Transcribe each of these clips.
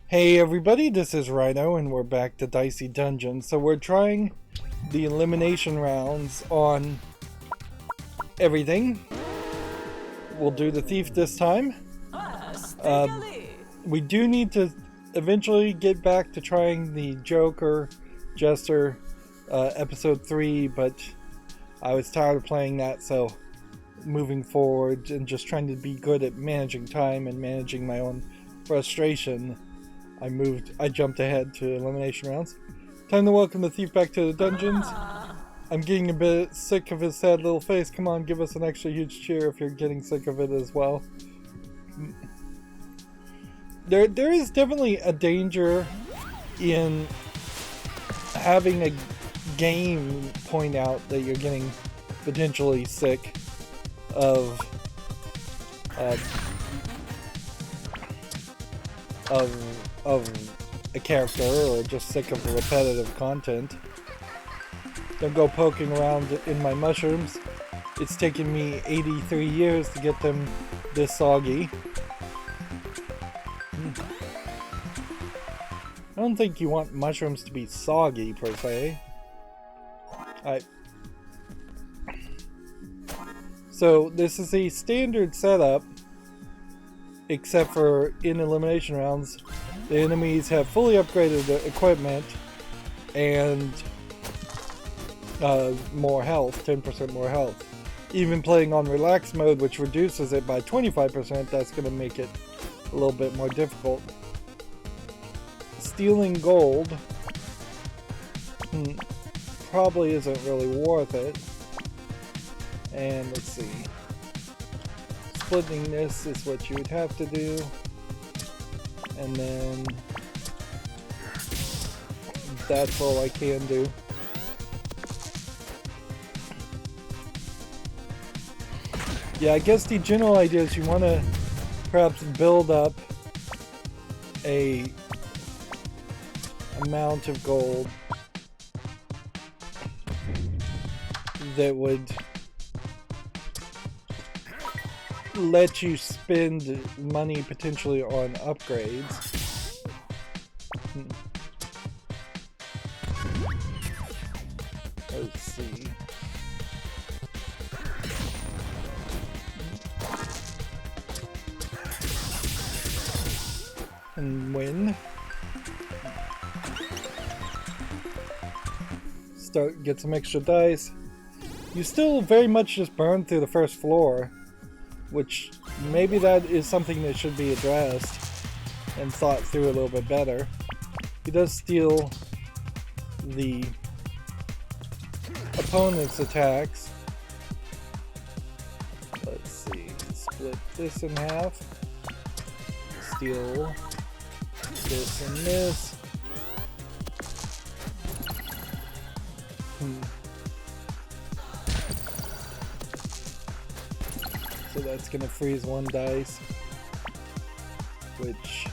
Hey everybody, this is Rydo and we're back to Dicey Dungeons. So we're trying the elimination rounds on everything. We'll do the thief this time. We do need to eventually get back to trying the Joker, Jester, episode 3, but I was tired of playing that, so moving forward and just trying to be good at managing time and managing my own frustration, I jumped ahead to elimination rounds. Time to welcome the thief back to the dungeons. I'm getting a bit sick of his sad little face. Come on, give us an extra huge cheer if you're getting sick of it as well. There is definitely a danger in having a game point out that you're getting potentially sick of a character, or just sick of the repetitive content. Don't go poking around in my mushrooms. It's taken me 83 years to get them this soggy. I don't think you want mushrooms to be soggy per se. So this is a standard setup, except for in elimination rounds, the enemies have fully upgraded the equipment and more health, 10% more health. Even playing on relax mode, which reduces it by 25%, that's going to make it a little bit more difficult. Stealing gold probably isn't really worth it. And let's see. Splitting this is what you would have to do. And then that's all I can do. Yeah, I guess the general idea is you want to perhaps build up a amount of gold that would let you spend money potentially on upgrades. Let's see. And win. Get some extra dice. You still very much just burn through the first floor, which maybe that is something that should be addressed and thought through a little bit better. He does steal the opponent's attacks. Let's see, split this in half, steal this and this. So that's gonna freeze one dice, which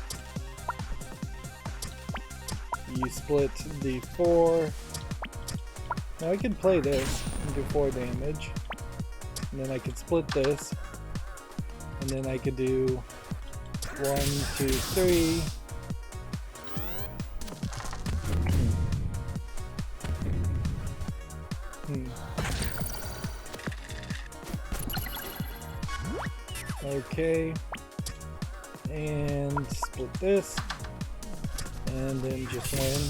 you split the 4. Now I can play this and do 4 damage, and then I could split this, and then I could do 1, 2, 3. Okay, and split this, and then just win.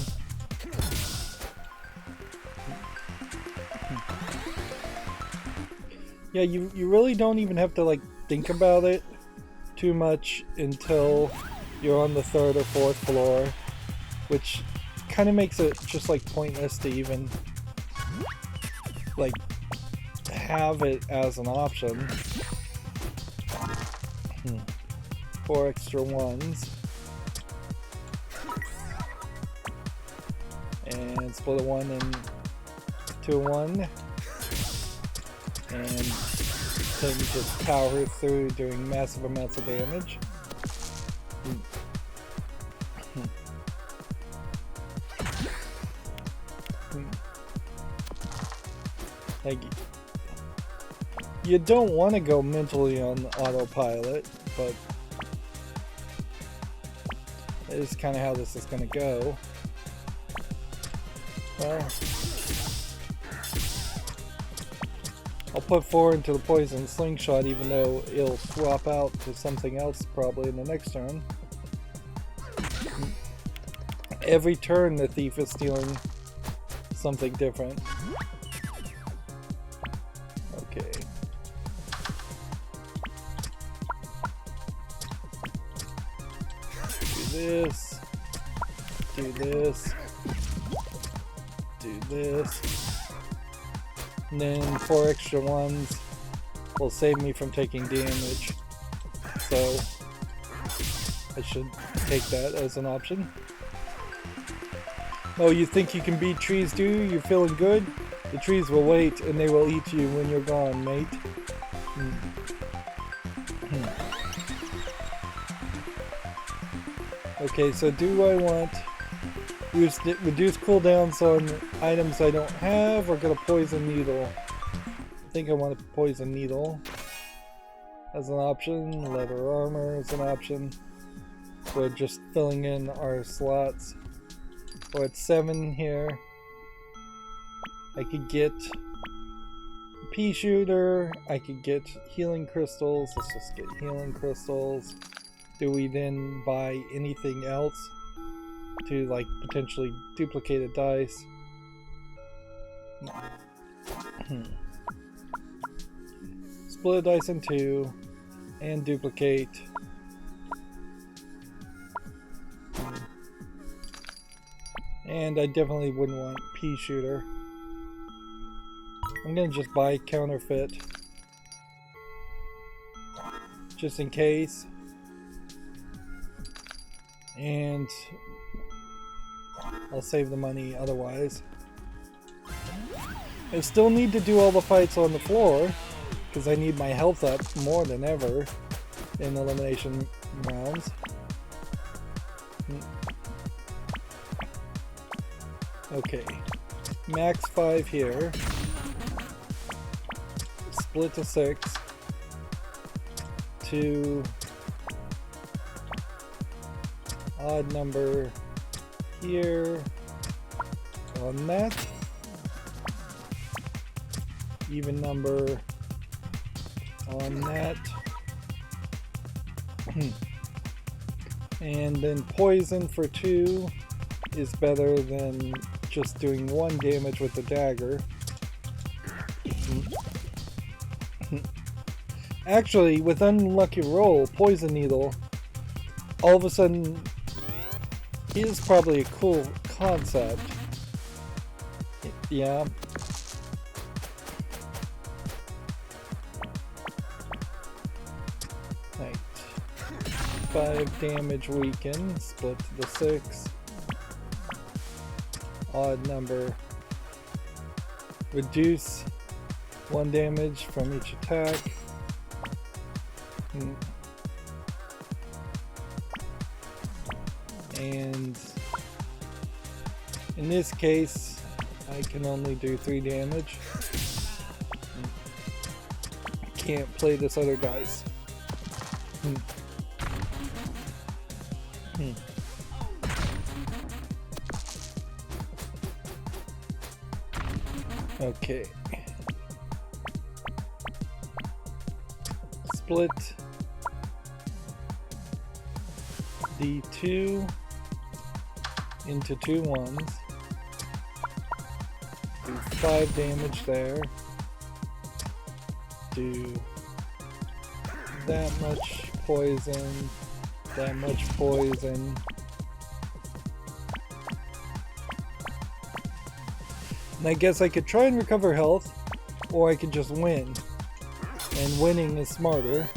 Yeah, you really don't even have to think about it too much until you're on the 3rd or 4th floor, which kind of makes it just pointless to even have it as an option. 4 extra 1s. And split a 1 into 1. And then just power through doing massive amounts of damage. You don't want to go mentally on autopilot, but That is kind of how this is going to go. Well, I'll put 4 into the poison slingshot, even though it'll swap out to something else probably in the next turn. Every turn the thief is stealing something different. Okay. Do this. Do this. Do this. And then 4 extra ones will save me from taking damage. So I should take that as an option. Oh, you think you can beat trees, do you? You're feeling good? The trees will wait and they will eat you when you're gone, mate. Okay, so do I want reduce cooldowns on items I don't have, or get a poison needle? I think I want a poison needle as an option. Leather armor is an option. We're just filling in our slots. We're at 7 here. I could get a pea shooter. I could get healing crystals. Let's just get healing crystals. Do we then buy anything else to like potentially duplicate a dice? Split a dice in 2 and duplicate. And I definitely wouldn't want pea shooter. I'm gonna just buy counterfeit just in case. And I'll save the money otherwise. I still need to do all the fights on the floor because I need my health up more than ever in elimination rounds. Okay, max 5 here. Split to 6. 2. Odd number here on that. Even number on that. And then poison for 2 is better than just doing 1 damage with the dagger. Actually, with unlucky roll, poison needle all of a sudden is probably a cool concept. Yeah. Right. 5 damage weaken, split to the 6. Odd number. Reduce 1 damage from each attack. And in this case, I can only do 3 damage. Can't play this other dice. Okay. Split D2 into 2 ones. Do 5 damage there. Do that much poison. That much poison. And I guess I could try and recover health, or I could just win. And winning is smarter.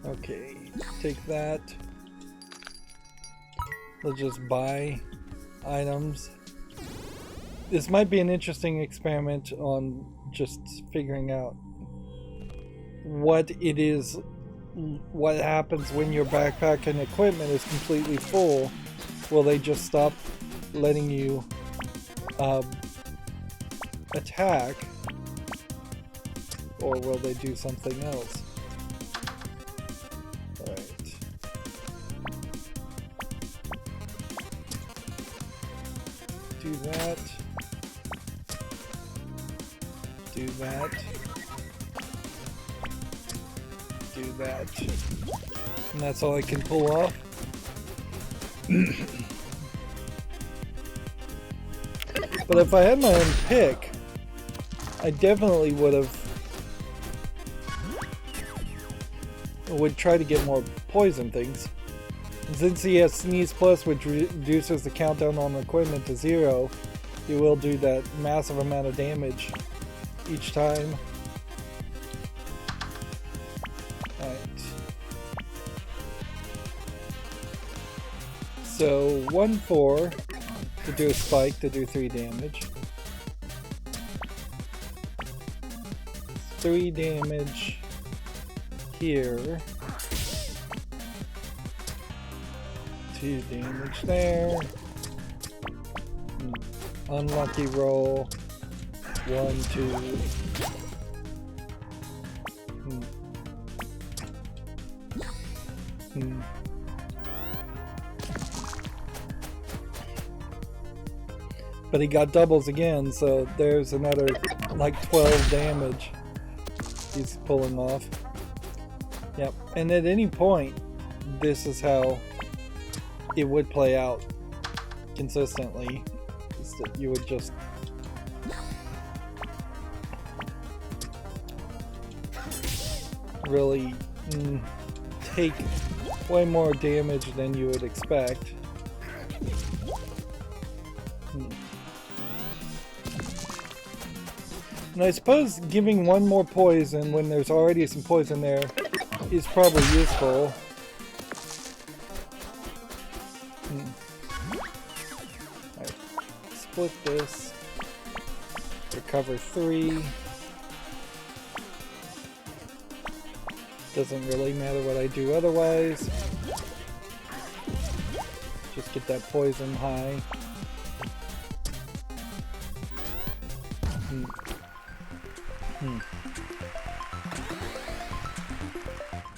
Okay, take that. Let's just buy items. This might be an interesting experiment on just figuring out what it is, what happens when your backpack and equipment is completely full. Will they just stop letting you attack? or will they do something else? Alright. Do that. Do that. Do that. And that's all I can pull off. But if I had my own pick, I definitely would try to get more poison things. And since he has Sneeze Plus, which reduces the countdown on equipment to 0, he will do that massive amount of damage each time. Alright. So 1-4 to do a spike to do 3 damage. 3 damage here. 2 damage there. Unlucky roll. 1, 2. But he got doubles again, so there's another like 12 damage he's pulling off. Yep, and at any point, this is how it would play out consistently. Is that you would just really take way more damage than you would expect. And I suppose giving one more poison when there's already some poison there is probably useful. Alright, split this. Recover 3. Doesn't really matter what I do otherwise. Just get that poison high.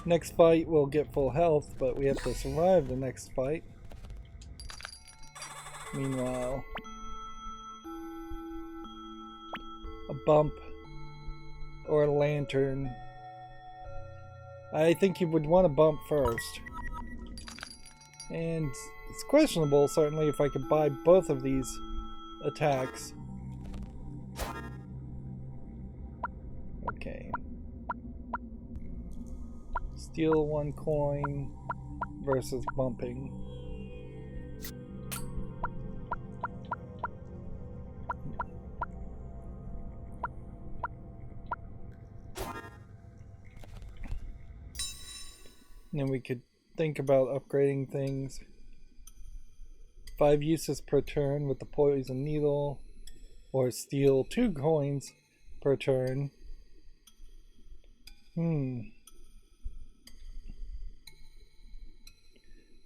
Next fight we'll get full health, but we have to survive the next fight. Meanwhile, a bump or a lantern. I think you would want to bump first. And it's questionable, certainly, if I could buy both of these attacks. Okay. Steal 1 coin versus bumping. And then we could think about upgrading things. 5 uses per turn with the poison needle, or steal 2 coins per turn.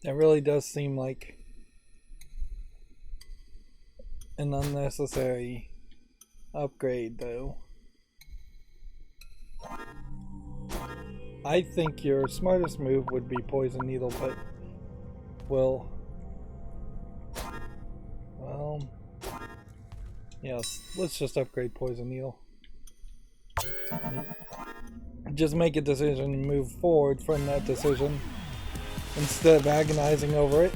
That really does seem like an unnecessary upgrade, though. I think your smartest move would be Poison Needle, but well, yes, let's just upgrade Poison Needle. Just make a decision and move forward from that decision instead of agonizing over it.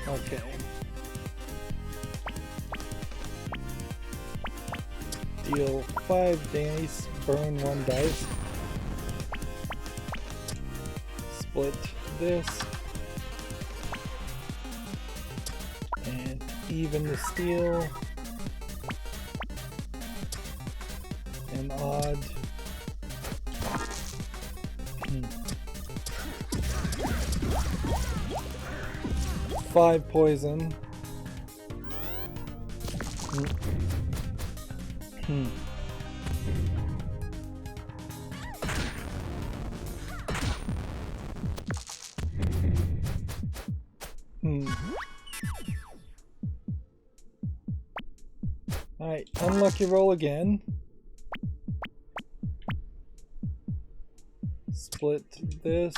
Okay. Deal 5 dice, burn 1 dice. Split this. And even the steal. And odd. 5 poison. Alright, unlucky roll again. split this.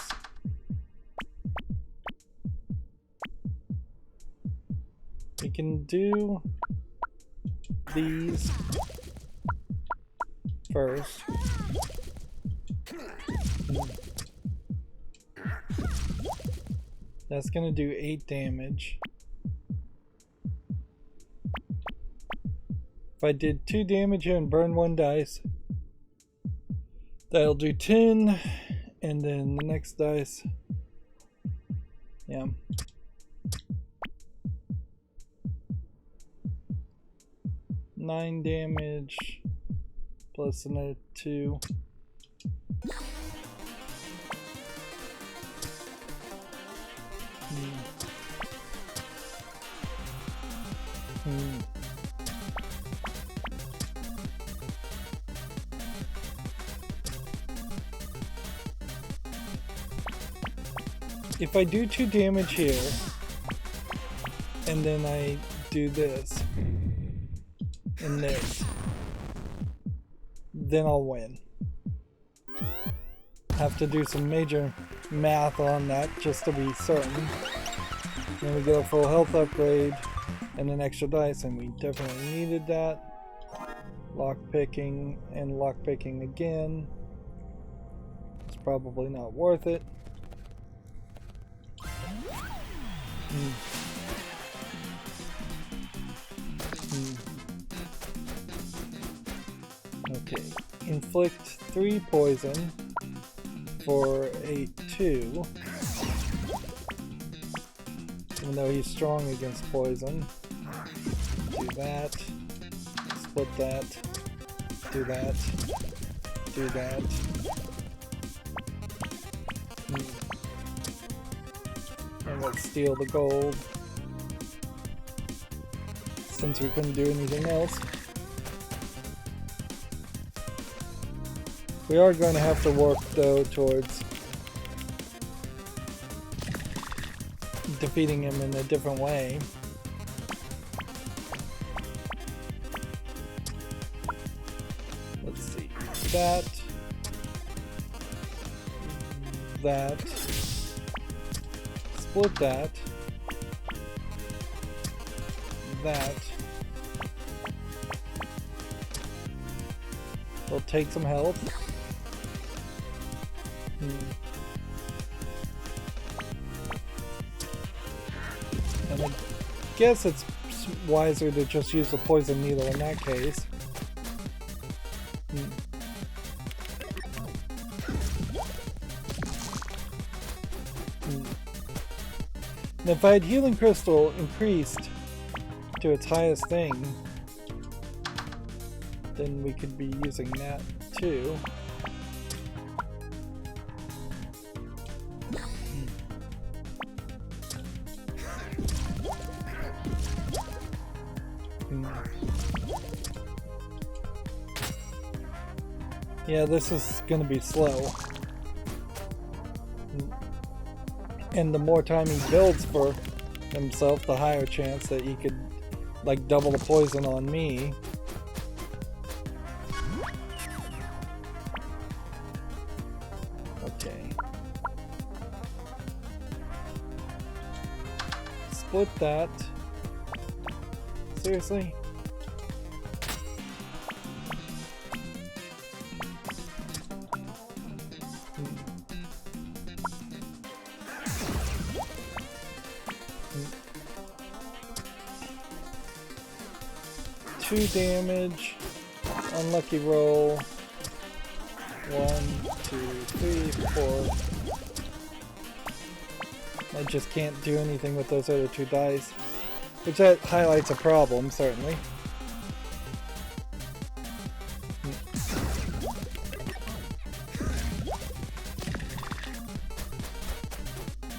We can do these first. That's gonna do 8 damage. If I did 2 damage here and burn 1 dice, that'll do 10, and then the next dice, yeah. Nine damage plus another 2. If I do 2 damage here, and then I do this, and this, then I'll win. Have to do some major math on that just to be certain. Then we get a full health upgrade and an extra dice, and we definitely needed that. Lockpicking and lockpicking again. It's probably not worth it. Okay, inflict 3 poison for a 2. Even though he's strong against poison. Do that. Split that. Do that. Do that. And let's steal the gold. Since we couldn't do anything else. We are going to have to work though towards defeating him in a different way. Let's see. That. Split that. That. We'll take some health. And I guess it's wiser to just use the poison needle in that case. And if I had Healing Crystal increased to its highest thing, then we could be using that too. Yeah, this is going to be slow. And the more time he builds for himself, the higher chance that he could, like, double the poison on me. Okay. Split that. Seriously? Two damage, unlucky roll, 1, 2, 3, 4. I just can't do anything with those other 2 dice, which that highlights a problem, certainly.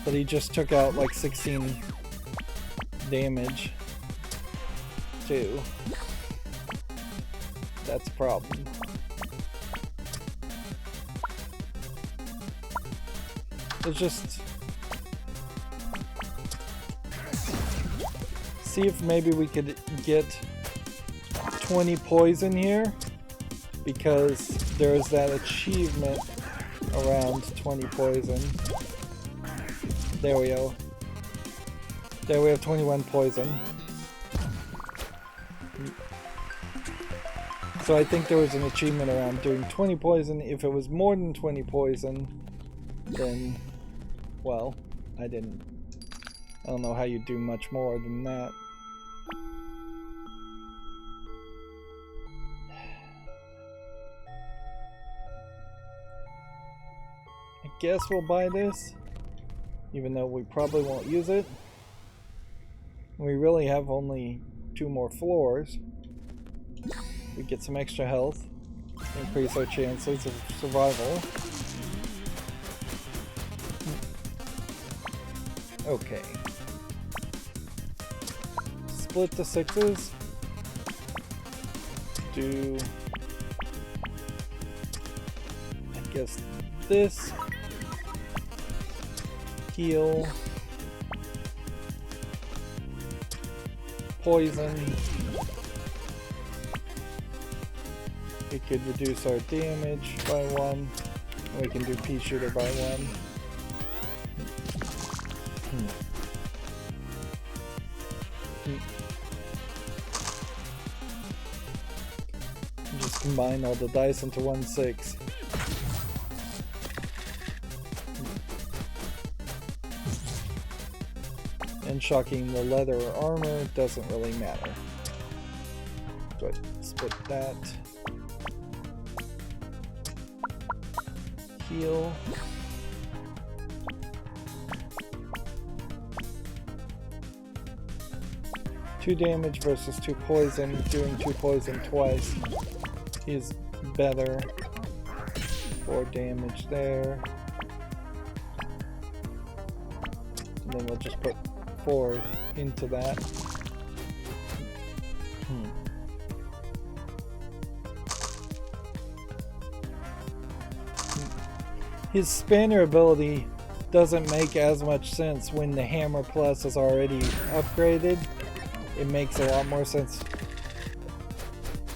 But he just took out like 16 damage too. That's a problem. Let's just see if maybe we could get 20 poison here, because there's that achievement around 20 poison. There we go. There we have 21 poison. So I think there was an achievement around doing 20 poison. If it was more than 20 poison, then, well, I don't know how you do much more than that. I guess we'll buy this, even though we probably won't use it. We really have only 2 more floors. We get some extra health, increase our chances of survival. Okay. Split the 6s. Do, I guess, this. Heal. Poison. We could reduce our damage by 1. We can do pea shooter by 1. Just combine all the dice into 1/6. And shocking the leather or armor doesn't really matter. But split that. Heal. Two damage versus 2 poison. Doing 2 poison twice is better. 4 damage there. And then we'll just put 4 into that. His spanner ability doesn't make as much sense when the hammer plus is already upgraded. It makes a lot more sense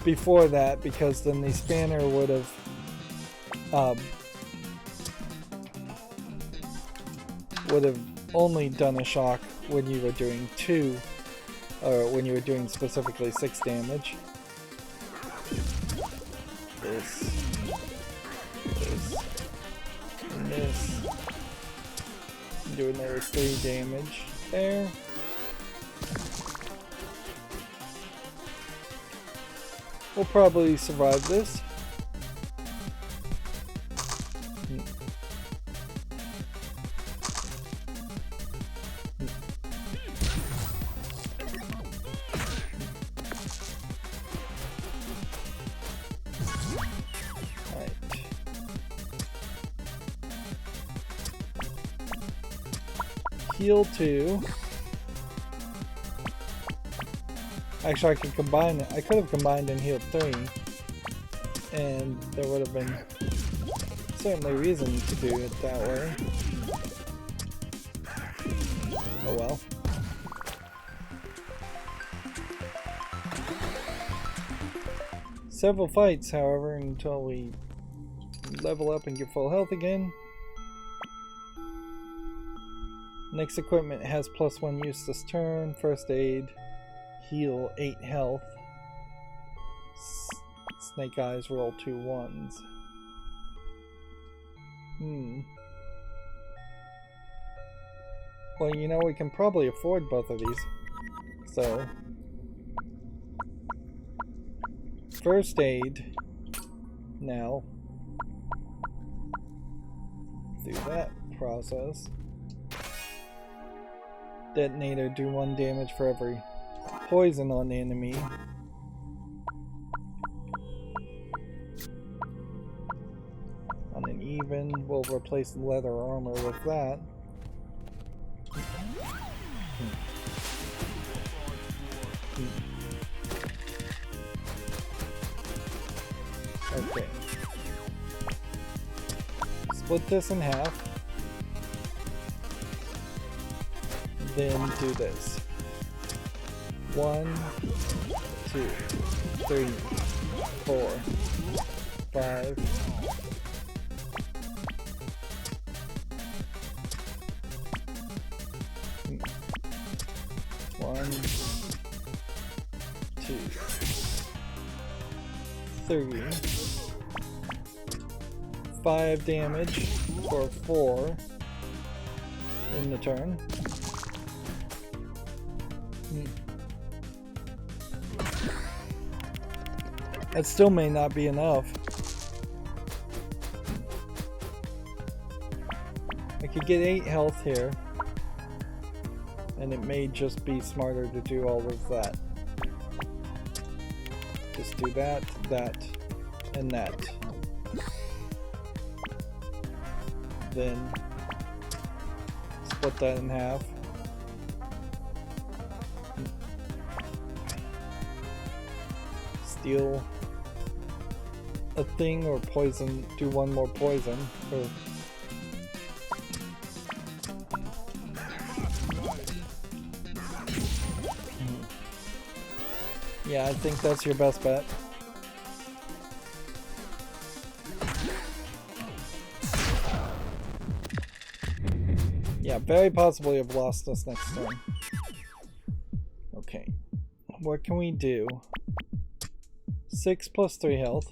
before that, because then the spanner would have only done a shock when you were doing 2, or when you were doing specifically 6 damage. This. This. Do another 3 damage there. We'll probably survive this. Heal 2. Actually, I could combine it. I could have combined and healed 3, and there would have been certainly reason to do it that way. Oh well. Several fights, however, until we level up and get full health again. Next equipment has +1 use this turn. First aid, heal 8 health. Snake eyes, roll 2 1s. Well, you know, we can probably afford both of these. So, first aid. Now, through that process. Detonator, do 1 damage for every poison on the enemy. On an even, we'll replace the leather armor with that. Okay. Split this in half. Then do this. 1, 2, 3, 4, 5, 3. 5 damage for 4 in the turn. That still may not be enough. I could get 8 health here, and it may just be smarter to do all of that. Just do that, that, and that. Then split that in half. Steal a thing or poison, do one more poison. Or yeah, I think that's your best bet. Yeah, very possibly have lost this next turn. Okay, what can we do? 6 plus 3 health.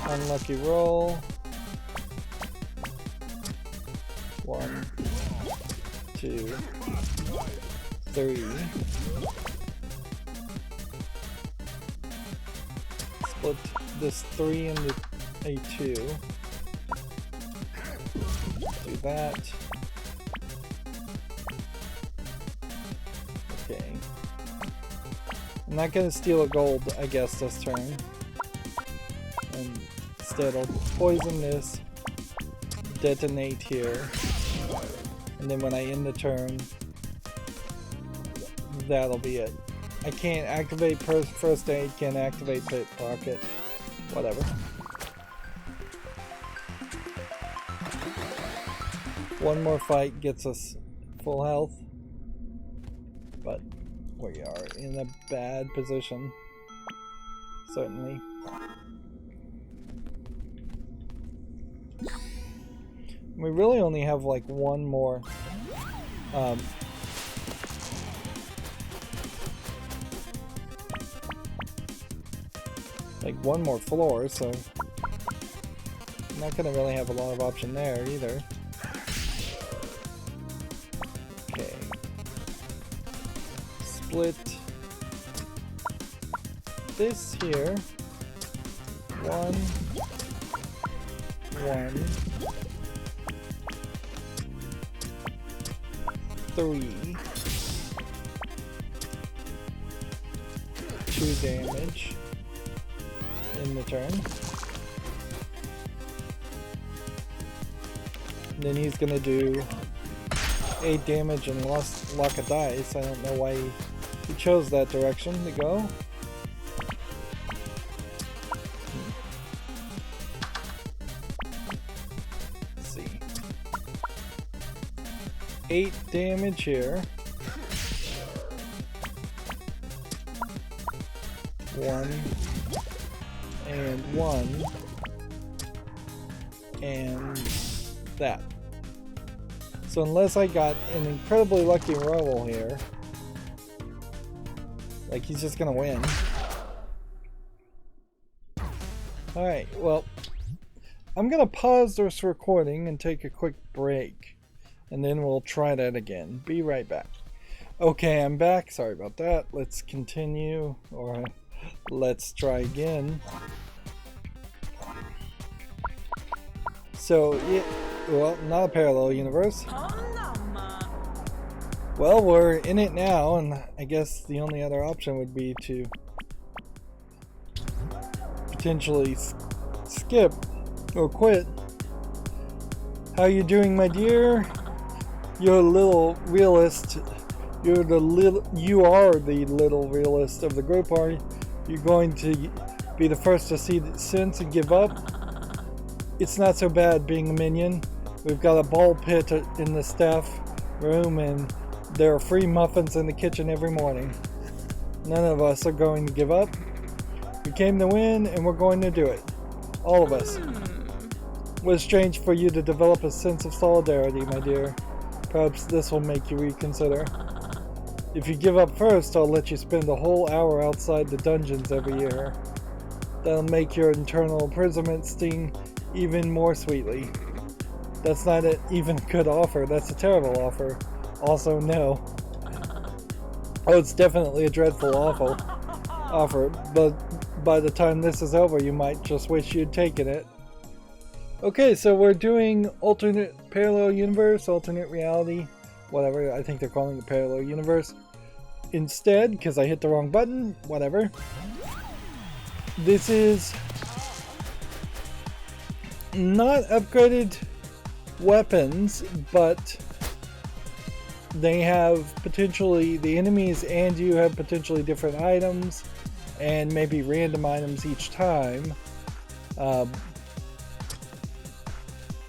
Unlucky roll. 1, 2, 3. Split this 3 into a 2. Do that. Okay. I'm not gonna steal a gold, I guess, this turn. And instead I'll poison this, detonate here, and then when I end the turn, that'll be it. I can't activate first aid, can't activate pickpocket, whatever. One more fight gets us full health, but we are in a bad position, certainly. We really only have like one more one more floor, so I'm not gonna really have a lot of option there either. Okay. Split this here. 1, 1, 3, 2 damage in the turn. And then he's gonna do 8 damage and lock a dice. I don't know why he chose that direction to go. Let's see. 8 damage here. 1 and 1 and that. So unless I got an incredibly lucky roll here, like he's just gonna win. Alright, well, I'm gonna pause this recording and take a quick break, and then we'll try that again. Be right back. Okay, I'm back. Sorry about that. Let's continue, or let's try again. So, yeah, well, not a parallel universe. Well, we're in it now, and I guess the only other option would be to potentially skip or quit. How you doing, my dear? You're a little realist. You are the little realist of the group, are you? You're going to be the first to see the sense and give up? It's not so bad being a minion. We've got a ball pit in the staff room, and there are free muffins in the kitchen every morning. None of us are going to give up. We came to win, and we're going to do it. All of us. It was strange for you to develop a sense of solidarity, my dear. Perhaps this will make you reconsider. If you give up first, I'll let you spend a whole hour outside the dungeons every year. That'll make your internal imprisonment sting even more sweetly. That's not an even good offer. That's a terrible offer. Also, no. Oh, it's definitely a dreadful offer, but by the time this is over, you might just wish you'd taken it. Okay, so we're doing alternate parallel universe, alternate reality, whatever. I think they're calling it parallel universe instead, because I hit the wrong button. Whatever. This is not upgraded weapons, but they have potentially, the enemies and you have potentially different items, and maybe random items each time.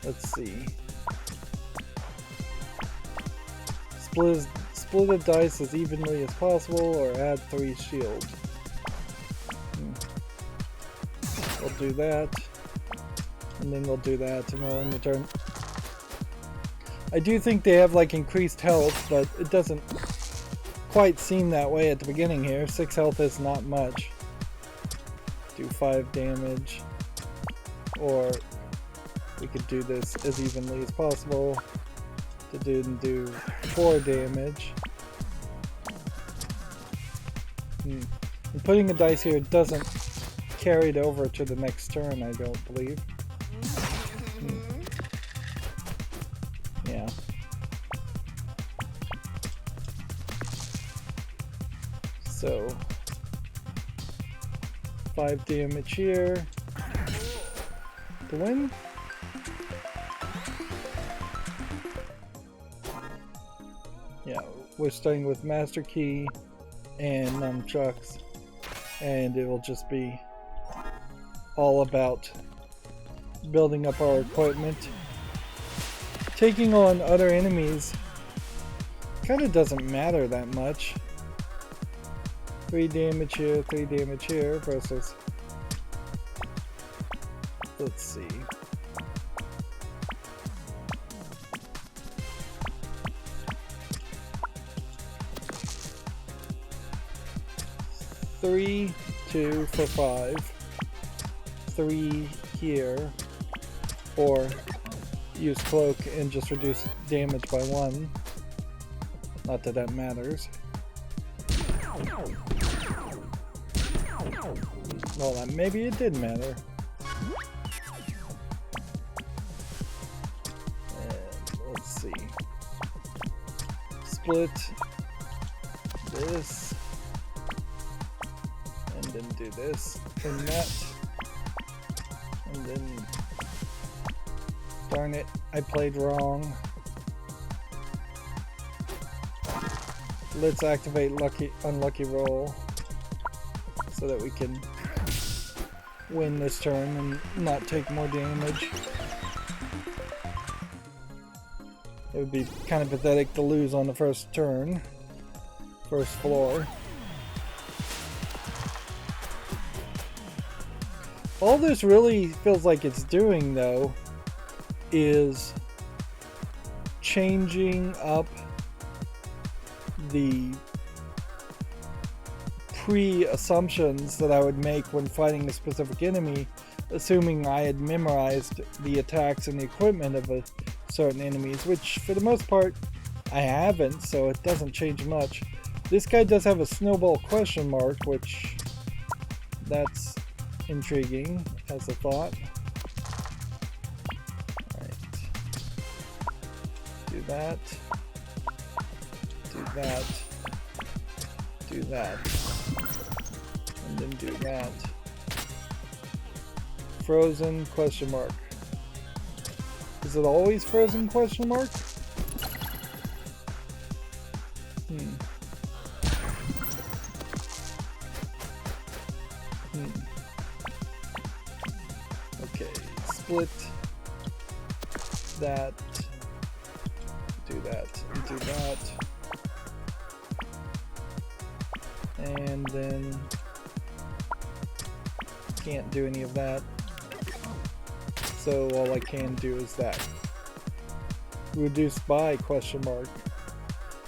Let's see. Split a dice as evenly as possible, or add 3 shield. We'll do that, and then we'll do that, and we'll end the turn. I do think they have like increased health, but it doesn't quite seem that way at the beginning here. 6 health is not much. Do 5 damage, or we could do this as evenly as possible to do 4 damage. And putting a dice here doesn't carry it over to the next turn, I don't believe. Yeah. So 5 damage here to win. Yeah, we're starting with Master Key and nunchucks, and it will just be all about building up our equipment. Taking on other enemies kind of doesn't matter that much. 3 damage here, 3 damage here versus, let's see, three, 2 for 5, 3 here, or use cloak and just reduce damage by 1. Not that that matters. Well, maybe it did matter. Let's see. Split this, and then do this and that, and then, darn it, I played wrong. Let's activate unlucky roll so that we can win this turn and not take more damage. It would be kind of pathetic to lose on the first turn, first floor. All this really feels like it's doing, though, is changing up the pre-assumptions that I would make when fighting a specific enemy, assuming I had memorized the attacks and the equipment of certain enemies, which for the most part I haven't, so it doesn't change much. This guy does have a snowball question mark, which that's intriguing as a thought. Alright. Do that. Do that. Do that. And then do that. Frozen question mark. Is it always frozen question mark? Okay, split that, do that, and do that. And then can't do any of that. So all I can do is that. Reduced by question mark.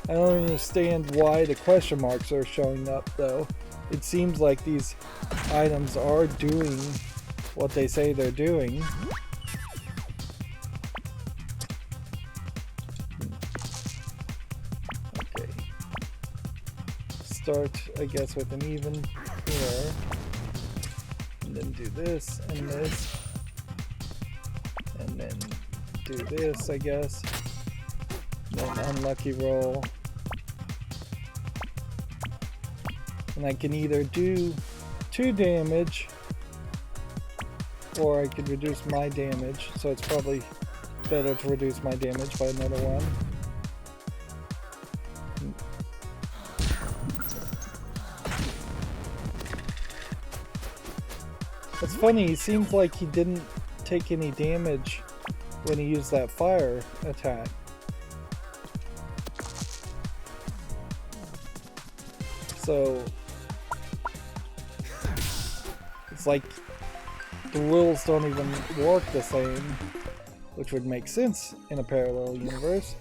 I don't understand why the question marks are showing up though. it seems like these items are doing what they say they're doing. Okay. Start, I guess, with an even here. And then do this and this. And then do this, I guess. Then unlucky roll. And I can either do 2 damage, or I could reduce my damage, so it's probably better to reduce my damage by another 1. It's funny, he seems like he didn't take any damage when he used that fire attack. So it's like the rules don't even work the same, which would make sense in a parallel universe.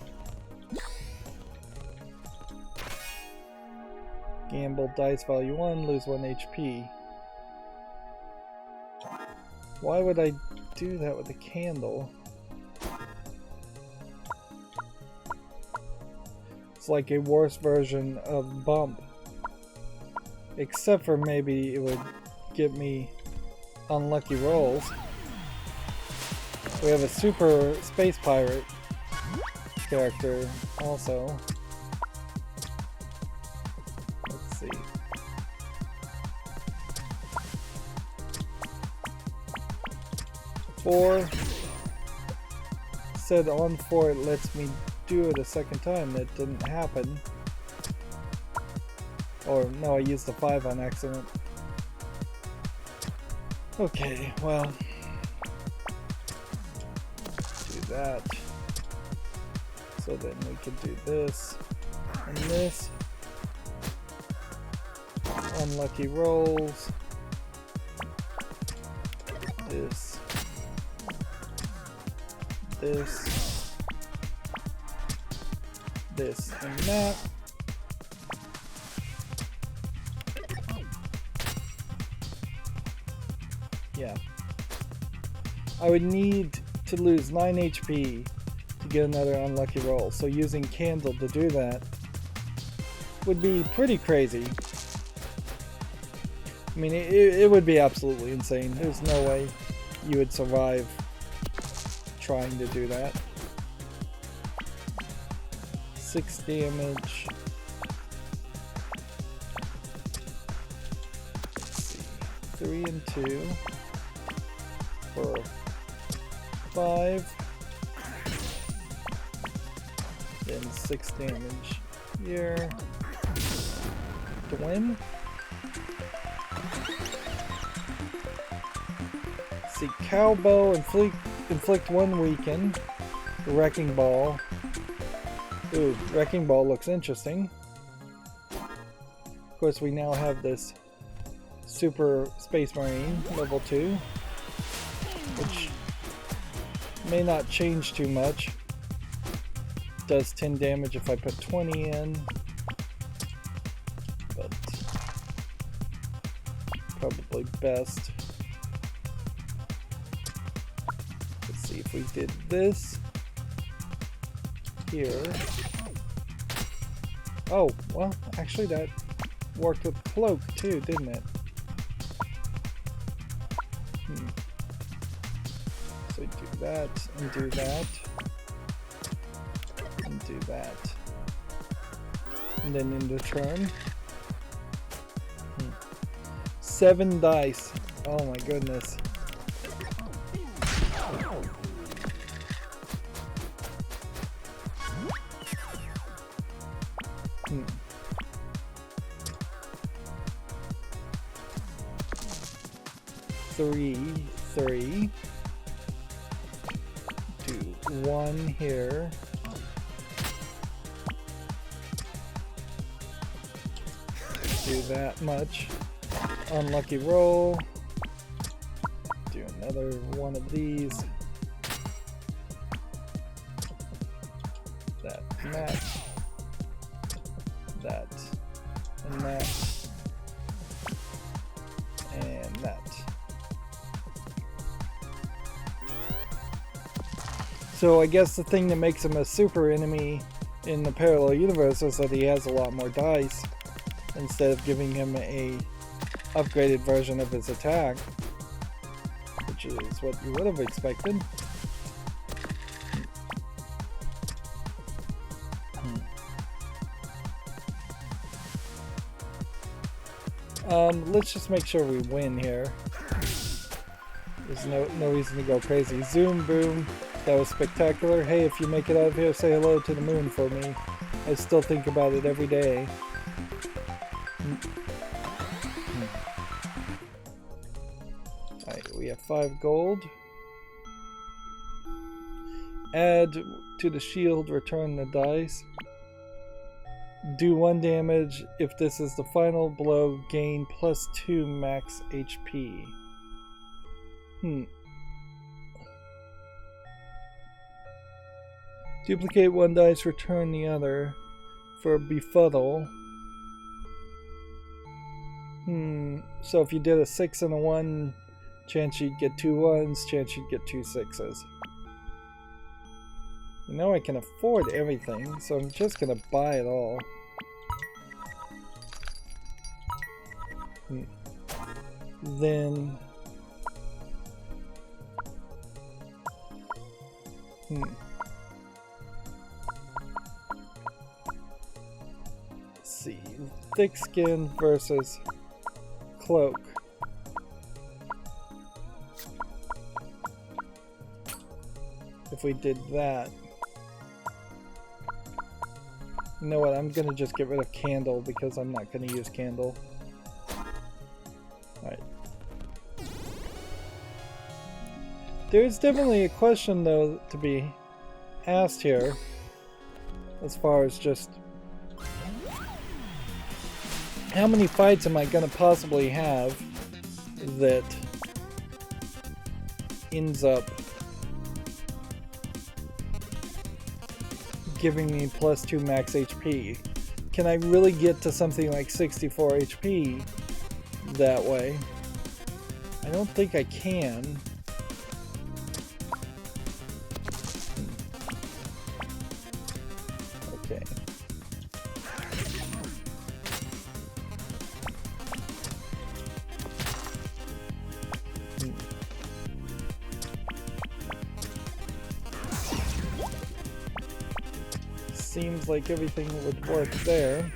Gamble, dice value 1, lose 1 HP. Why would I do that with a candle? It's like a worse version of bump. Except for maybe it would get me unlucky rolls. We have a super space pirate character also. Let's see. Four. Said on 4 it lets me do it a second time. That didn't happen. Or no, I used the 5 on accident. Okay, well, do that. So then we could do this and this. Unlucky rolls. This. This. This and that. Yeah. I would need to lose 9 HP to get another unlucky roll, so using Candle to do that would be pretty crazy. I mean, it would be absolutely insane. There's no way you would survive trying to do that. 6 damage. Let's see. 3 and 2. For 5. Then 6 damage here. To win. See, Cowbow inflict 1 weaken. Wrecking Ball. Ooh, Wrecking Ball looks interesting. Of course, we now have this Super Space Marine level 2. Which may not change too much. Does 10 damage if I put 20 in. But probably best. Let's see if we did this here. Oh, well, actually that worked with Cloak too, didn't it? So do that, and do that, and do that. And then end the turn. 7 dice. Oh my goodness. Three. Do 1 here. Do that much. Unlucky roll. Do another 1 of these. That and that. That and that. So I guess the thing that makes him a super enemy in the parallel universe is that he has a lot more dice instead of giving him a upgraded version of his attack, which is what you would have expected. Let's just make sure we win here. There's no reason to go crazy. Zoom, boom. That was spectacular. Hey, if you make it out of here, say hello to the moon for me. I still think about it every day. Alright, we have 5 gold. Add to the shield, return the dice. Do 1 damage. If this is the final blow, gain +2 max HP. Duplicate 1 dice, return the other. For befuddle. So if you did a 6 and a 1, chance you'd get 2 1s, chance you'd get 2 6s. You know I can afford everything, so I'm just gonna buy it all. Then... Let's see. Thick skin versus cloak. If we did that... You know what, I'm gonna just get rid of candle because I'm not gonna use candle. Alright. There's definitely a question though to be asked here. As far as just... How many fights am I gonna possibly have that ends up giving me +2 max HP? Can I really get to something like 64 HP that way? I don't think I can. Okay. Seems like everything would work there.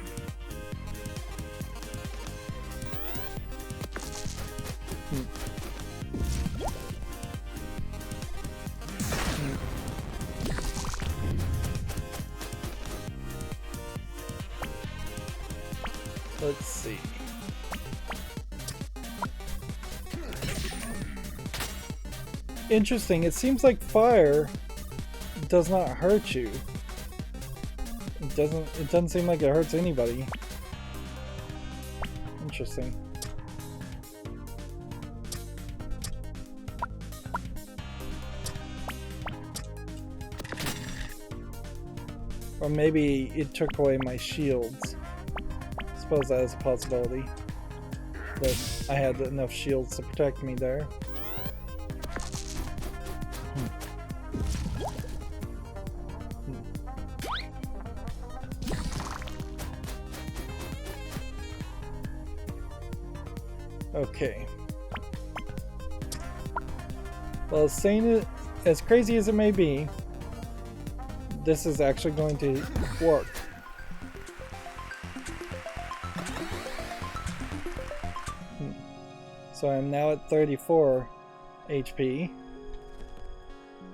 Let's see. Interesting. It seems like fire does not hurt you. It doesn't seem like it hurts anybody. Interesting. Or maybe it took away my shields. I suppose that is a possibility. But I had enough shields to protect me there. Okay. Well, saying it as crazy as it may be, this is actually going to work. So I'm now at 34 HP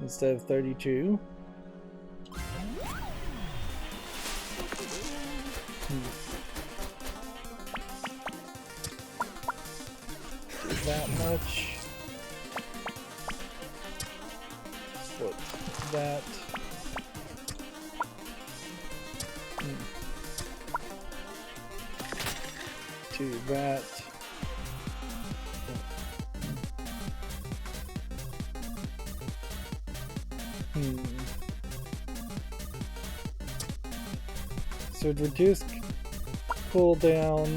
instead of 32. That much. Flip that. Do that. So it reduced cooldown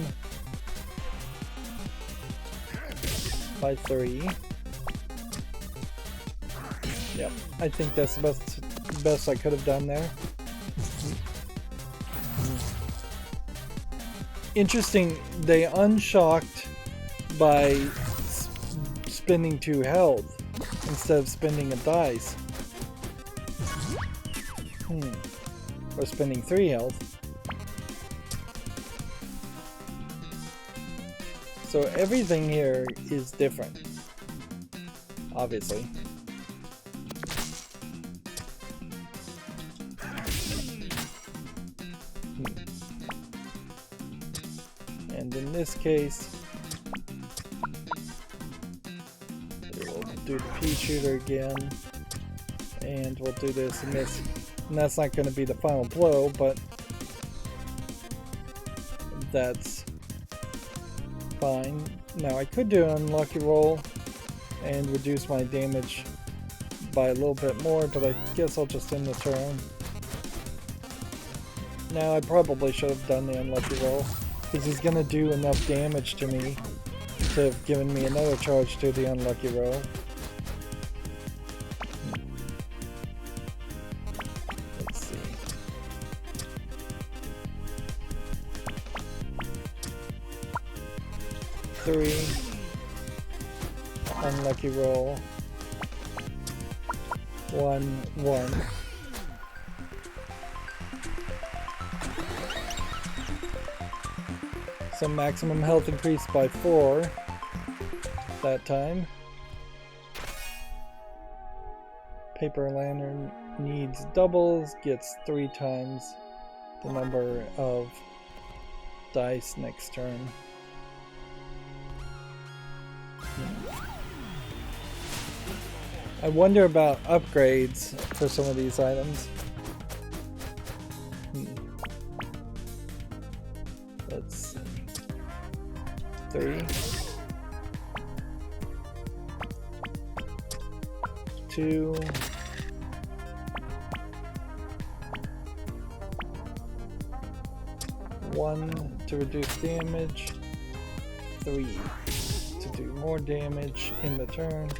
by 3. Yep, I think that's the best best I could have done there. Interesting, they unshocked by spending 2 health instead of spending a dice. Or spending 3 health. So everything here is different, obviously. And in this case, we'll do the pea shooter again, and we'll do this and this. And that's not going to be the final blow, but that's fine. Now I could do an unlucky roll and reduce my damage by a little bit more, but I guess I'll just end the turn. Now I probably should have done the unlucky roll, because he's going to do enough damage to me to have given me another charge to the unlucky roll. Let's see. Three. Unlucky roll. 1, 1. So maximum health increased by 4 that time. Paper lantern needs doubles, gets 3 times the number of dice next turn. I wonder about upgrades for some of these items. Let's see. 3. 2. 1 to reduce damage. 3 to do more damage in the turn.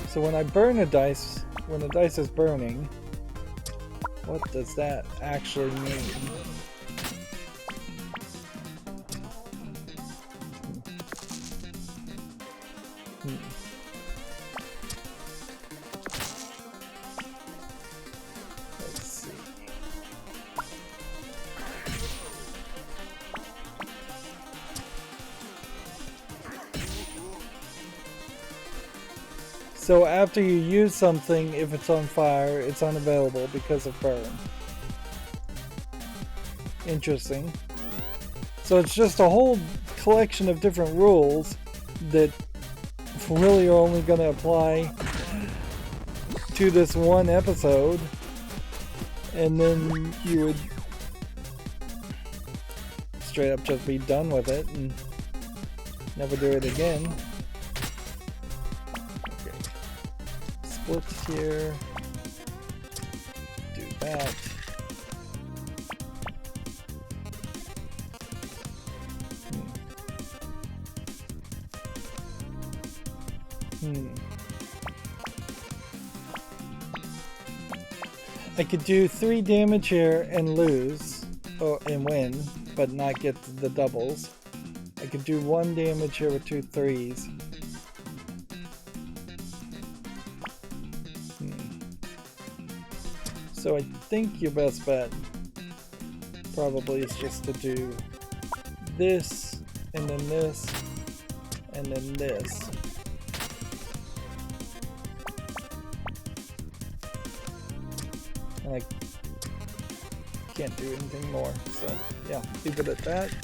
So when I burn a dice, when the dice is burning, what does that actually mean? Let's see. So after you use something, if it's on fire, it's unavailable because of burn. Interesting. So it's just a whole collection of different rules that really are only going to apply to this one episode, and then you would straight up just be done with it and never do it again. Splits here, do that. I could do 3 damage here and lose, and win, but not get the doubles. I could do 1 damage here with 2 3s. So I think your best bet probably is just to do this, and then this, and then this. And I can't do anything more, so yeah, leave it at that.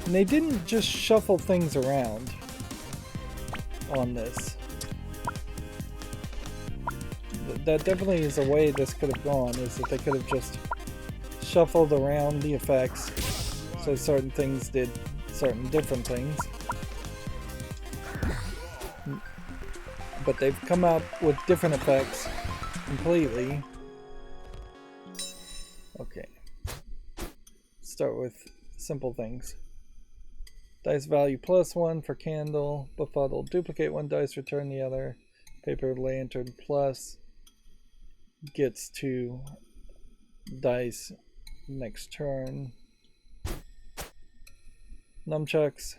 And they didn't just shuffle things around on this. That definitely is a way this could have gone, is that they could have just shuffled around the effects so certain things did certain different things. but they've come up with different effects completely. Okay. Start with simple things. Dice value +1 for candle. Befuddle. Duplicate one dice, return the other. Paper lantern plus gets 2 dice next turn. Nunchucks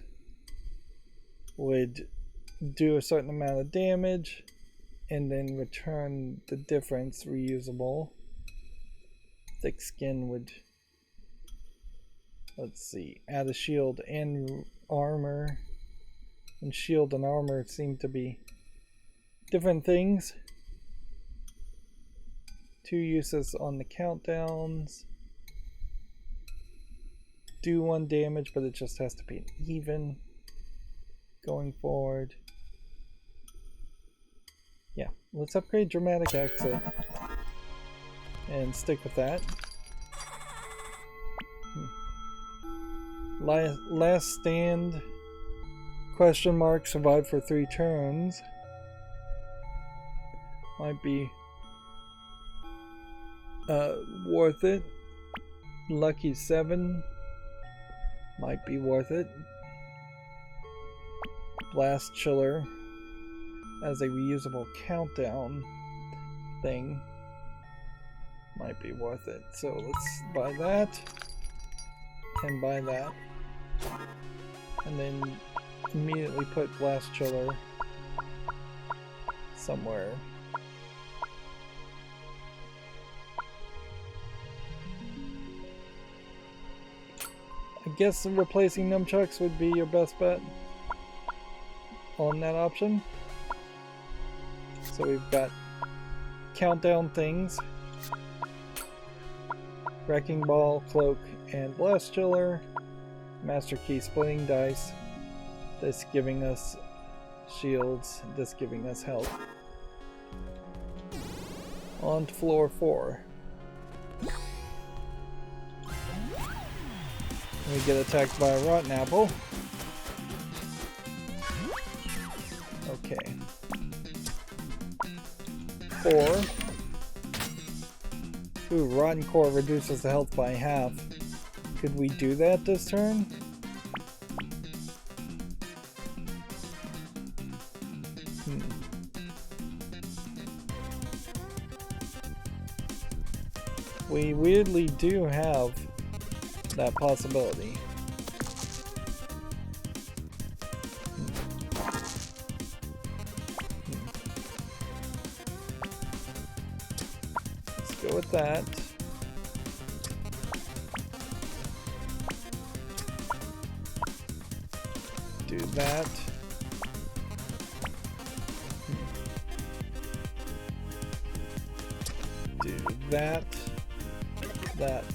would do a certain amount of damage and then return the difference, reusable. Thick skin would, let's see, add a shield and armor. And shield and armor seem to be different things. 2 uses on the countdowns. Do 1 damage, but it just has to be even going forward. Yeah, let's upgrade dramatic exit and stick with that. Last stand, question mark, survive for 3 turns. Might be worth it. Lucky 7 might be worth it. Blast Chiller as a reusable countdown thing might be worth it. So let's buy that and buy that, and then immediately put Blast Chiller somewhere. I guess replacing nunchucks would be your best bet on that option. So we've got countdown things, Wrecking Ball, Cloak, and Blast Chiller. Master Key splitting dice. This giving us shields, this giving us health. On to floor 4. We get attacked by a rotten apple. Okay. 4. Ooh, rotten core reduces the health by half. Could we do that this turn? We weirdly do have that possibility. Let's go with that. Do that. Do that. That.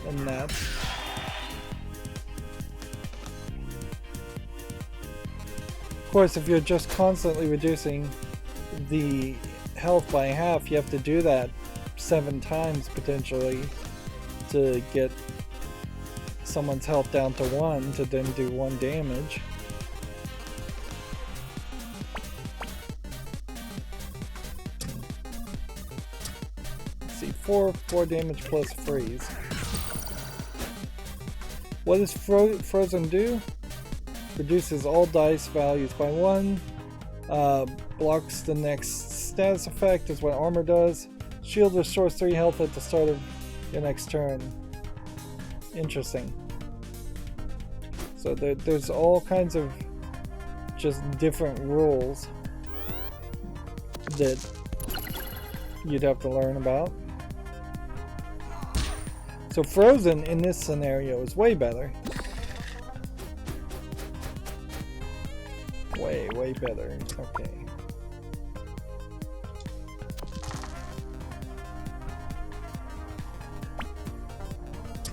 And that. Of course, if you're just constantly reducing the health by half, you have to do that 7 times potentially to get someone's health down to 1 to then do 1 damage. Let's see, 4 damage plus freeze. What does Frozen do? Reduces all dice values by 1. Blocks the next status effect is what armor does. Shield restores 3 health at the start of your next turn. Interesting. So there's all kinds of just different rules that you'd have to learn about. So Frozen in this scenario is way better. Way better. Okay.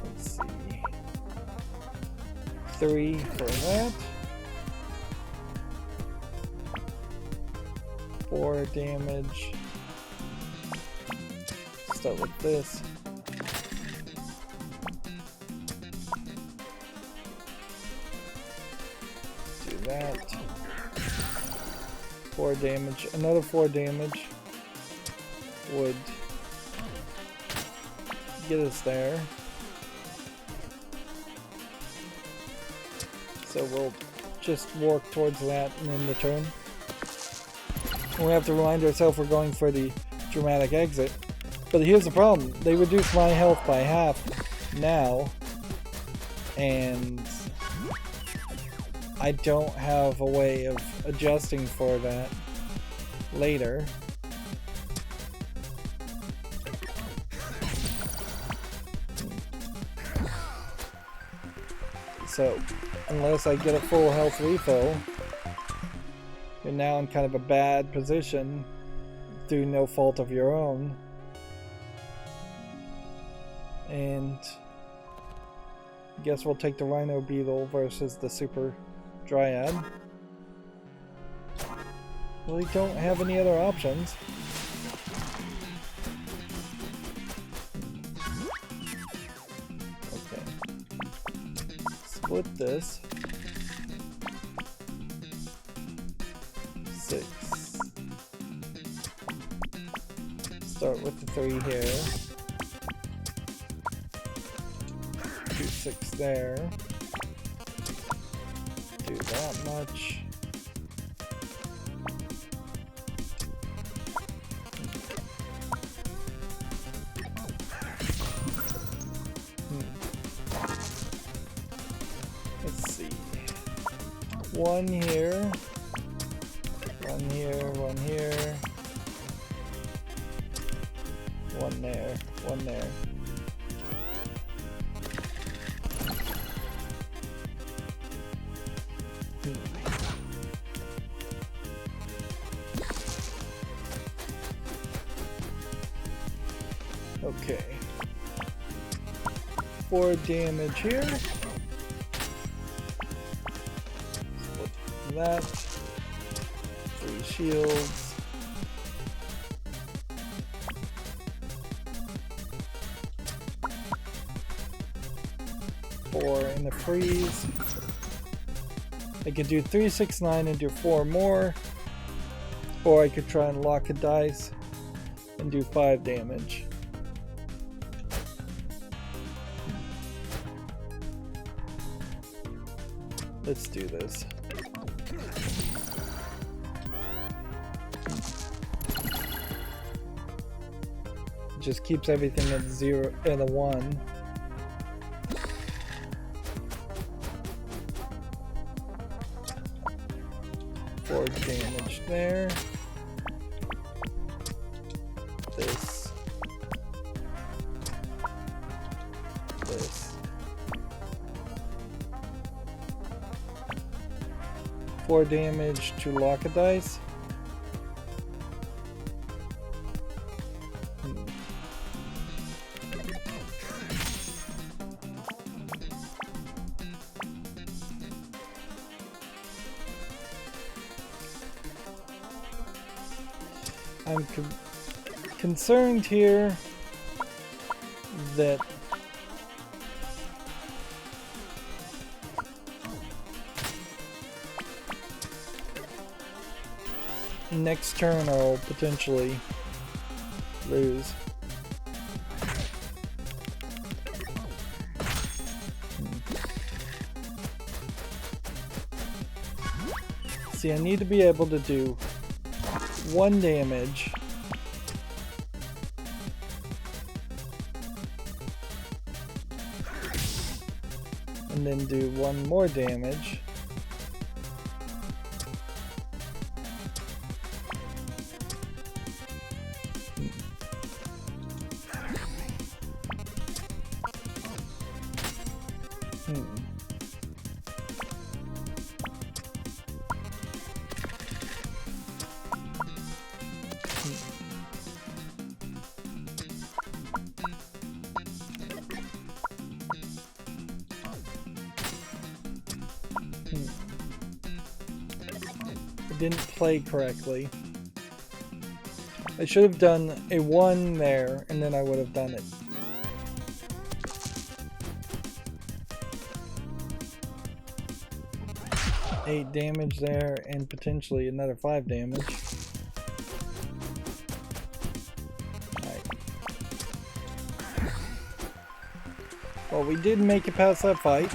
Let's see. 3 for that. 4 damage. Start with this. Do that. 4 damage. Another 4 damage would get us there. So we'll just walk towards that and end the turn. We have to remind ourselves we're going for the dramatic exit. But here's the problem. They reduce my health by half now. And I don't have a way of adjusting for that later. So, unless I get a full health refill, you're now in kind of a bad position through no fault of your own. And I guess we'll take the Rhino Beetle versus the Super Dryad. Really don't have any other options. Okay. Split this. 6. Start with the 3 here. 6 there. Do that much. Let's see. 1 here. 1 here, 1 here. 1 there, 1 there. Okay. 4 damage here. Split that. 3 shields. 4 in the freeze. I could do 3, 6, 9 and do 4 more. Or I could try and lock a dice and do 5 damage. Let's do this. Just keeps everything at 0 and a 1. Four damage there. This. This. 4 damage to lock a dice. I'm concerned here that next turn I'll potentially lose. See, I need to be able to do 1 damage and then do 1 more damage. Didn't play correctly. I should have done a 1 there and then I would have done it. 8 damage there, and potentially another 5 damage. Alright. Well, we did make it past that fight.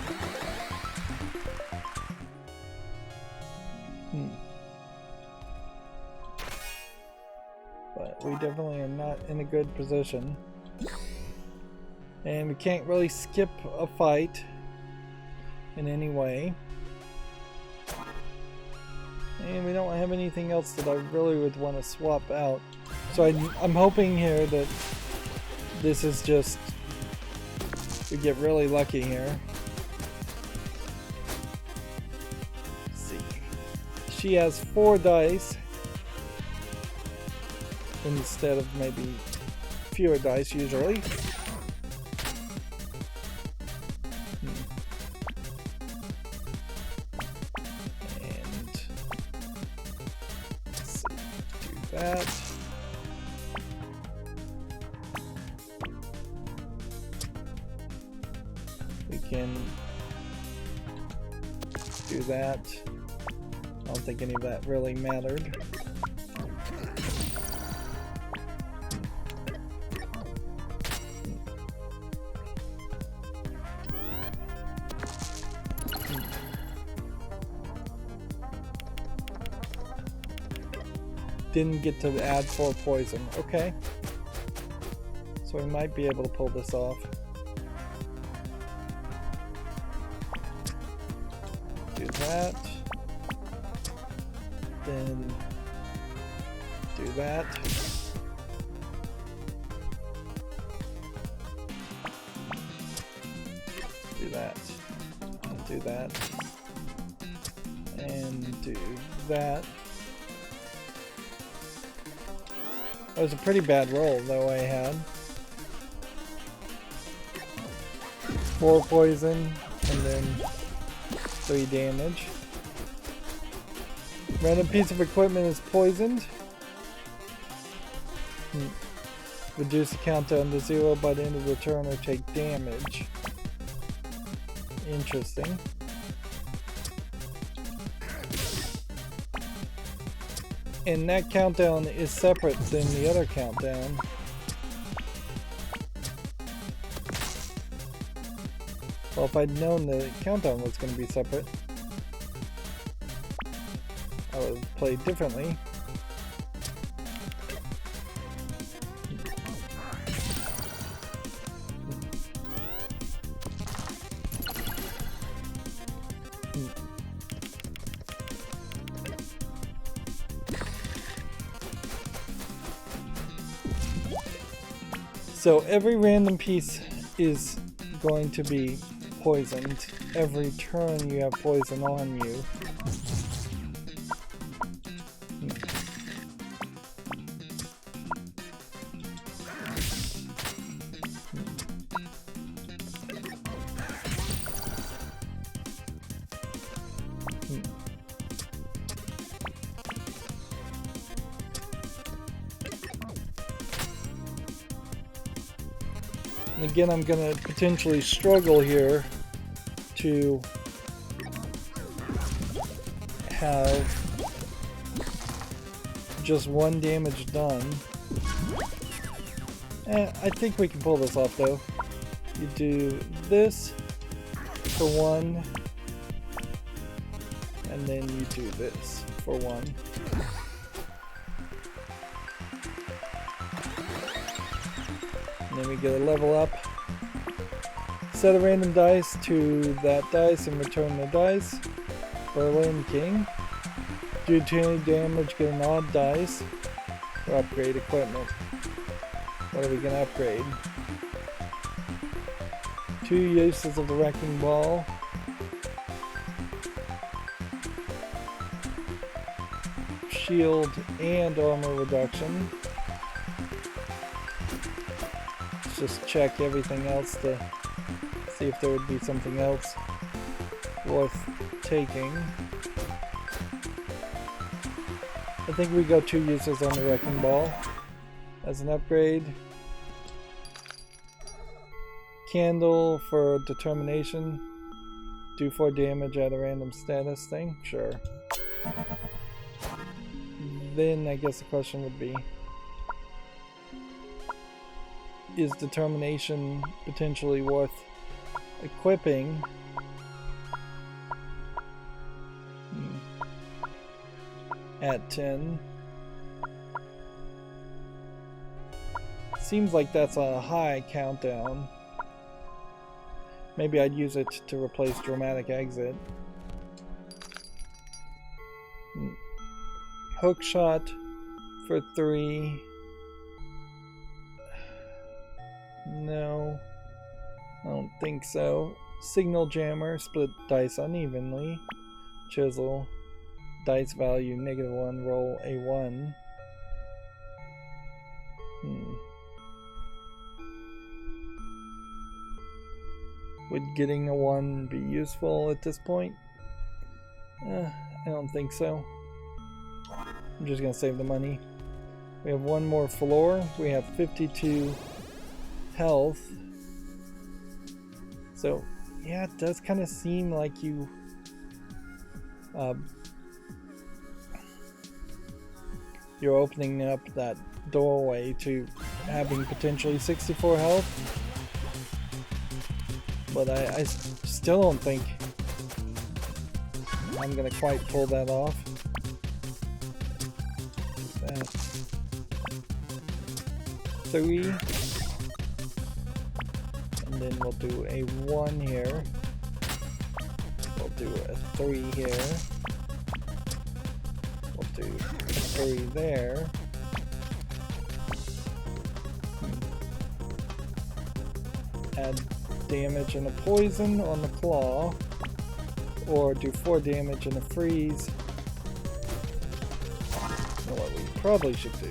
But we definitely are not in a good position. And we can't really skip a fight in any way. And we don't have anything else that I really would want to swap out. So I'm hoping here that this is just, we get really lucky here. Let's see. She has 4 dice instead of maybe fewer dice usually. That. We can do that. I don't think any of that really mattered. Didn't get to add 4 poison. Okay. So we might be able to pull this off. Do that. Then do that. Do that. And do that. And do that. That was a pretty bad roll, though. I had 4 poison and then 3 damage. Random piece of equipment is poisoned. Reduce the countdown to 0 by the end of the turn or take damage. Interesting. And that countdown is separate than the other countdown. Well, if I'd known the countdown was going to be separate, I would have played differently. So every random piece is going to be poisoned. Every turn you have poison on you. And again, I'm going to potentially struggle here to have just 1 damage done. I think we can pull this off though. You do this for 1, and then you do this for 1. And then we get a level up. Set a random dice to that dice and return the dice. Berlin King. Do 20 damage, get an odd dice. Or upgrade equipment. What are we going to upgrade? 2 uses of the Wrecking Ball. Shield and armor reduction. Just check everything else to see if there would be something else worth taking. I think we go 2 uses on the Wrecking Ball as an upgrade. Candle for determination. Do 4 damage at a random status thing? Sure. Then I guess the question would be, is determination potentially worth equipping? At 10. Seems like that's a high countdown. Maybe I'd use it to replace dramatic exit. Hook shot for 3. No, I don't think so. Signal jammer, split dice unevenly. Chisel, dice value -1, roll a 1. Would getting a 1 be useful at this point? I don't think so. I'm just gonna save the money. We have one more floor. We have 52 health. So, yeah, it does kind of seem like you you're opening up that doorway to having potentially 64 health. But I still don't think I'm gonna quite pull that off. That. 3. And then we'll do a 1 here. We'll do a 3 here. We'll do a 3 there. Add damage and a poison on the claw, or do 4 damage and a freeze. And what we probably should do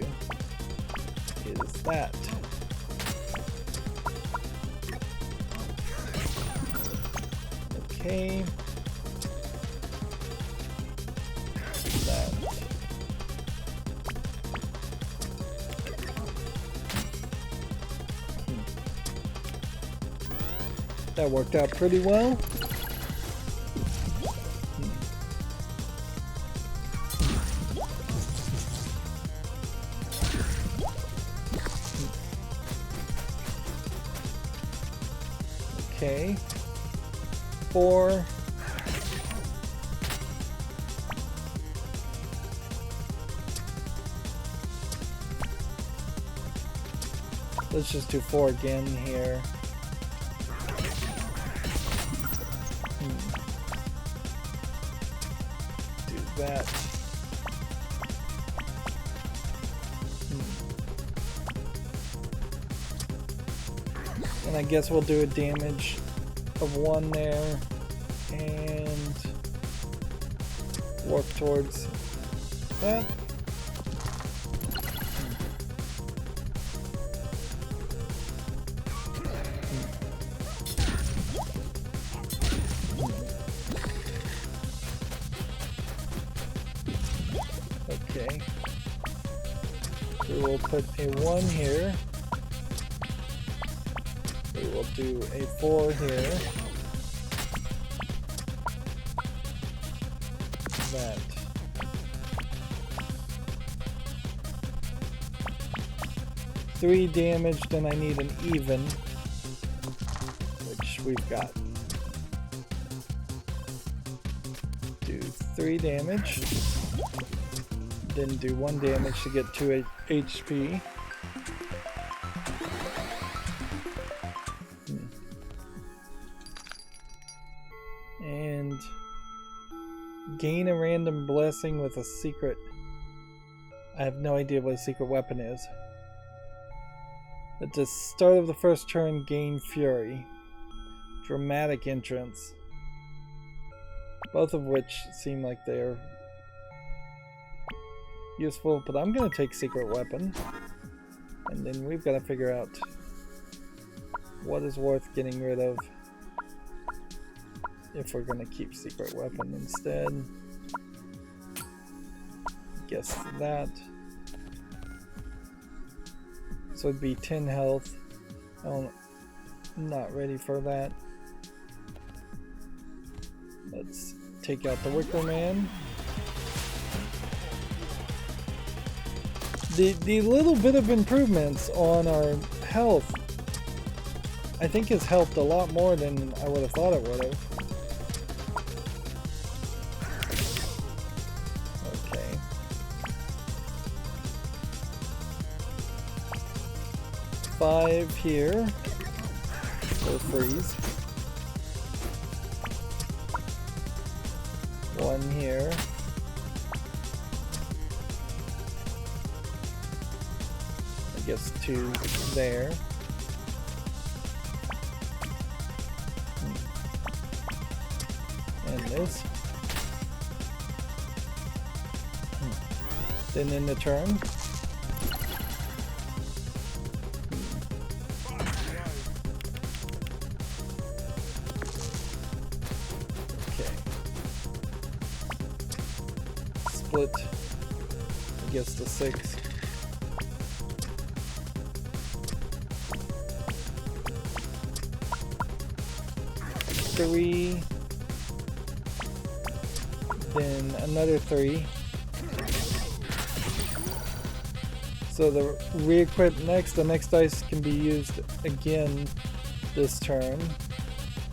is that. Okay. That. That worked out pretty well. Okay. 4. Let's just do 4 again here. Do that. And I guess we'll do a damage of 1 there and work towards that. Okay. We will put a 1 here. We will do a 4 here. That. Three damage, then I need an even, which we've got. Do 3 damage. Then do 1 damage to get 2 HP. And gain a random blessing with a secret. I have no idea what a secret weapon is. At the start of the first turn, gain fury. Dramatic entrance. Both of which seem like they're useful, but I'm gonna take secret weapon. And then we've got to figure out what is worth getting rid of if we're gonna keep secret weapon instead. Guess that. So it'd be 10 health. I'm not ready for that. Let's take out the Wicker Man. The little bit of improvements on our health, I think, has helped a lot more than I would have thought it would have. Okay. Five here. Go freeze. One here. I guess two there. And this. Then in the turn. Split, I guess, to 6. Three, then another 3. So the re-equip next, the next dice can be used again this turn.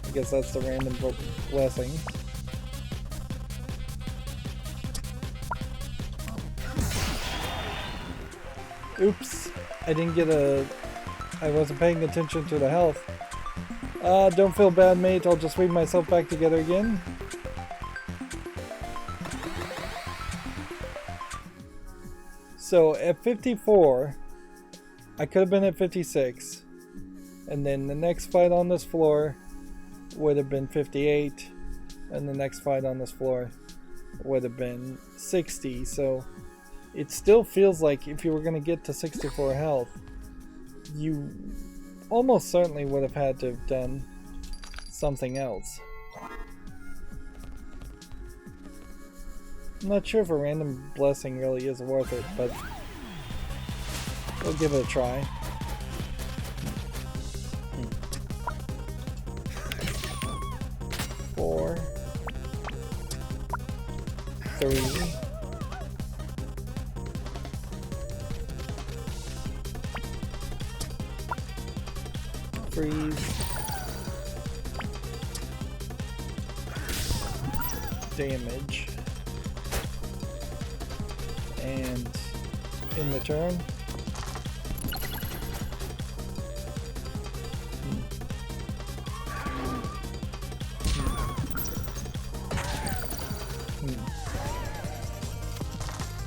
I guess that's the random blessing. Oops, I didn't get I wasn't paying attention to the health. Don't feel bad, mate. I'll just weave myself back together again. So at 54, I could have been at 56. And then the next fight on this floor would have been 58. And the next fight on this floor would have been 60. So it still feels like if you were going to get to 64 health, you almost certainly would have had to have done something else. I'm not sure if a random blessing really is worth it, but we'll give it a try. Four, 3, freeze, damage, and in the turn,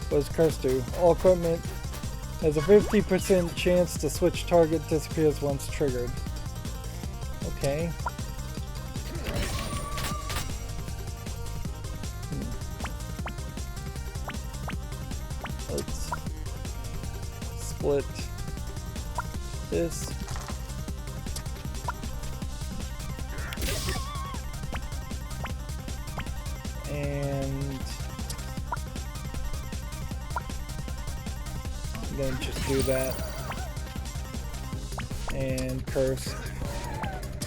what does curse do? All equipment has a 50% chance to switch target, disappears once triggered. Okay. Let's split this. And then just do that. And curse.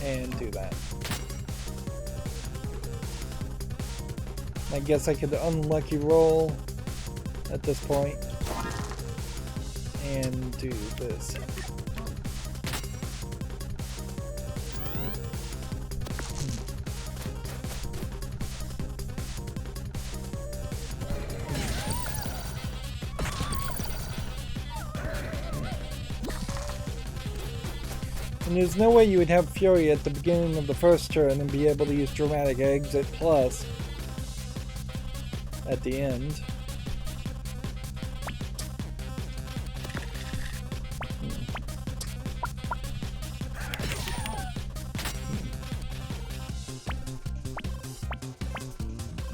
And do that. I guess I could unlucky roll at this point and do this. And there's no way you would have Fury at the beginning of the first turn and be able to use Dramatic Exit Plus at the end.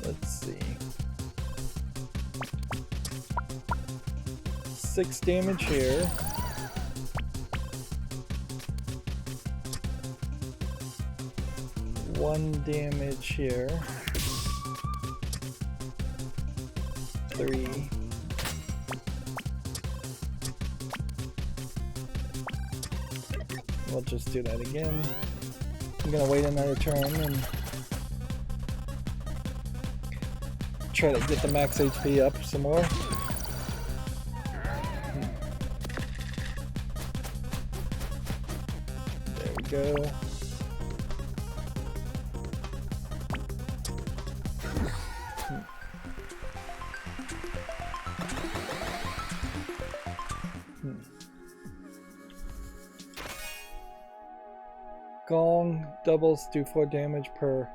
Let's see. 6 damage here. One damage here. 3. We'll just do that again. I'm gonna wait another turn and try to get the max HP up some more. There we go. Gong doubles, do 4 damage per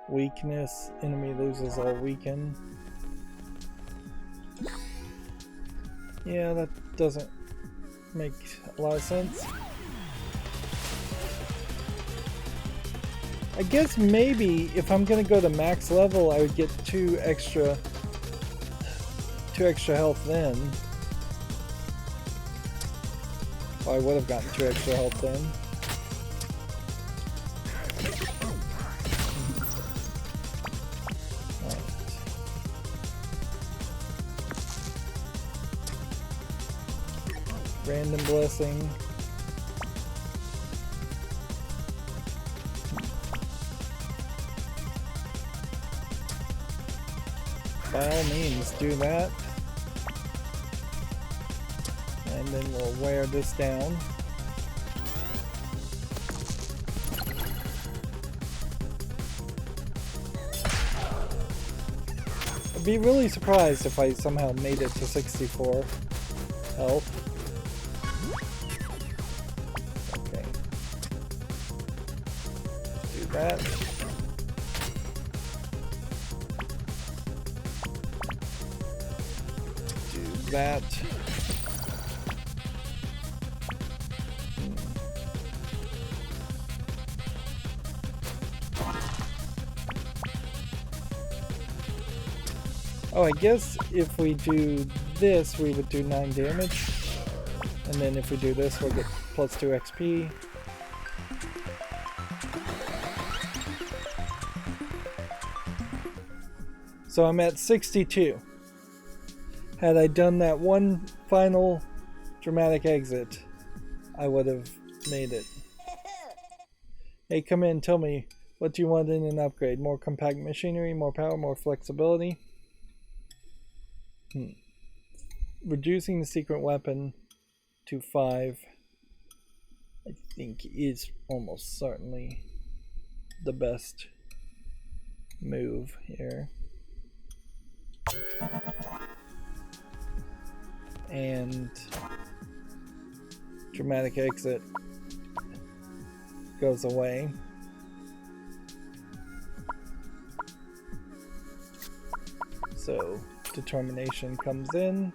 weakness. Enemy loses all weaken. Yeah, that doesn't make a lot of sense. I guess maybe if I'm gonna go to max level, I would get 2 extra health then. Well, I would have gotten 2 extra health then. Random blessing. By all means, do that. And then we'll wear this down. I'd be really surprised if I somehow made it to 64 health. That. Do that. Oh, I guess if we do this, we would do 9 damage. And then if we do this, we'll get plus 2 XP. So I'm at 62. Had I done that one final dramatic exit, I would have made it. Hey, come in, tell me, what do you want in an upgrade? More compact machinery, more power, more flexibility? Reducing the secret weapon to 5, I think is almost certainly the best move here. And dramatic exit goes away. So determination comes in.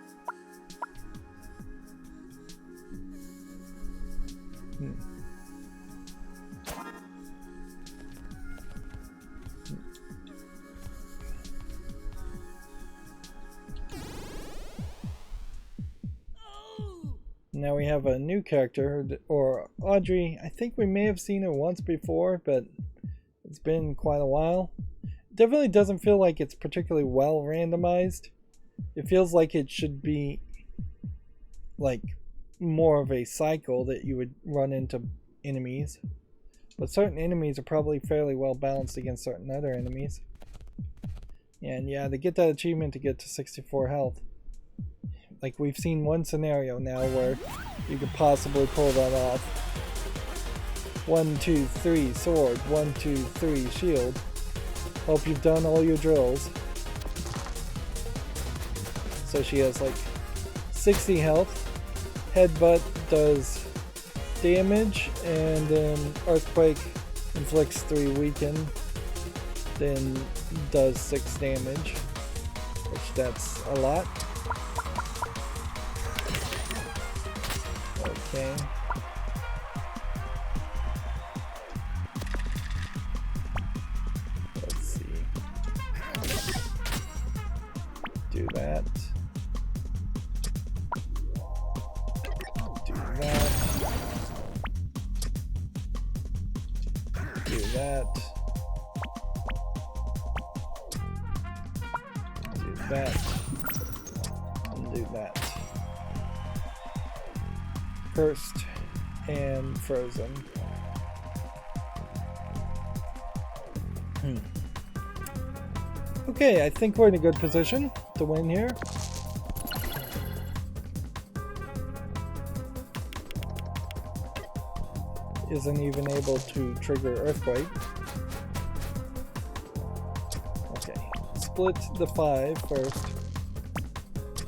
Now we have a new character, or Audrey. I think we may have seen her once before, but it's been quite a while. Definitely doesn't feel like it's particularly well randomized. It feels like it should be like more of a cycle that you would run into enemies. But certain enemies are probably fairly well balanced against certain other enemies. And yeah, to get that achievement to get to 64 health. Like, we've seen one scenario now where you could possibly pull that off. 1, 2, 3, sword. 1, 2, 3, shield. Hope you've done all your drills. So she has like 60 health. Headbutt does damage, and then Earthquake inflicts 3 weaken. Then does 6 damage. Which that's a lot. Okay. Let's see. Do that. Do that. Do that. Do that. And do that. Cursed and frozen. Okay, I think we're in a good position to win here. Isn't even able to trigger Earthquake. Okay, split the 5 first.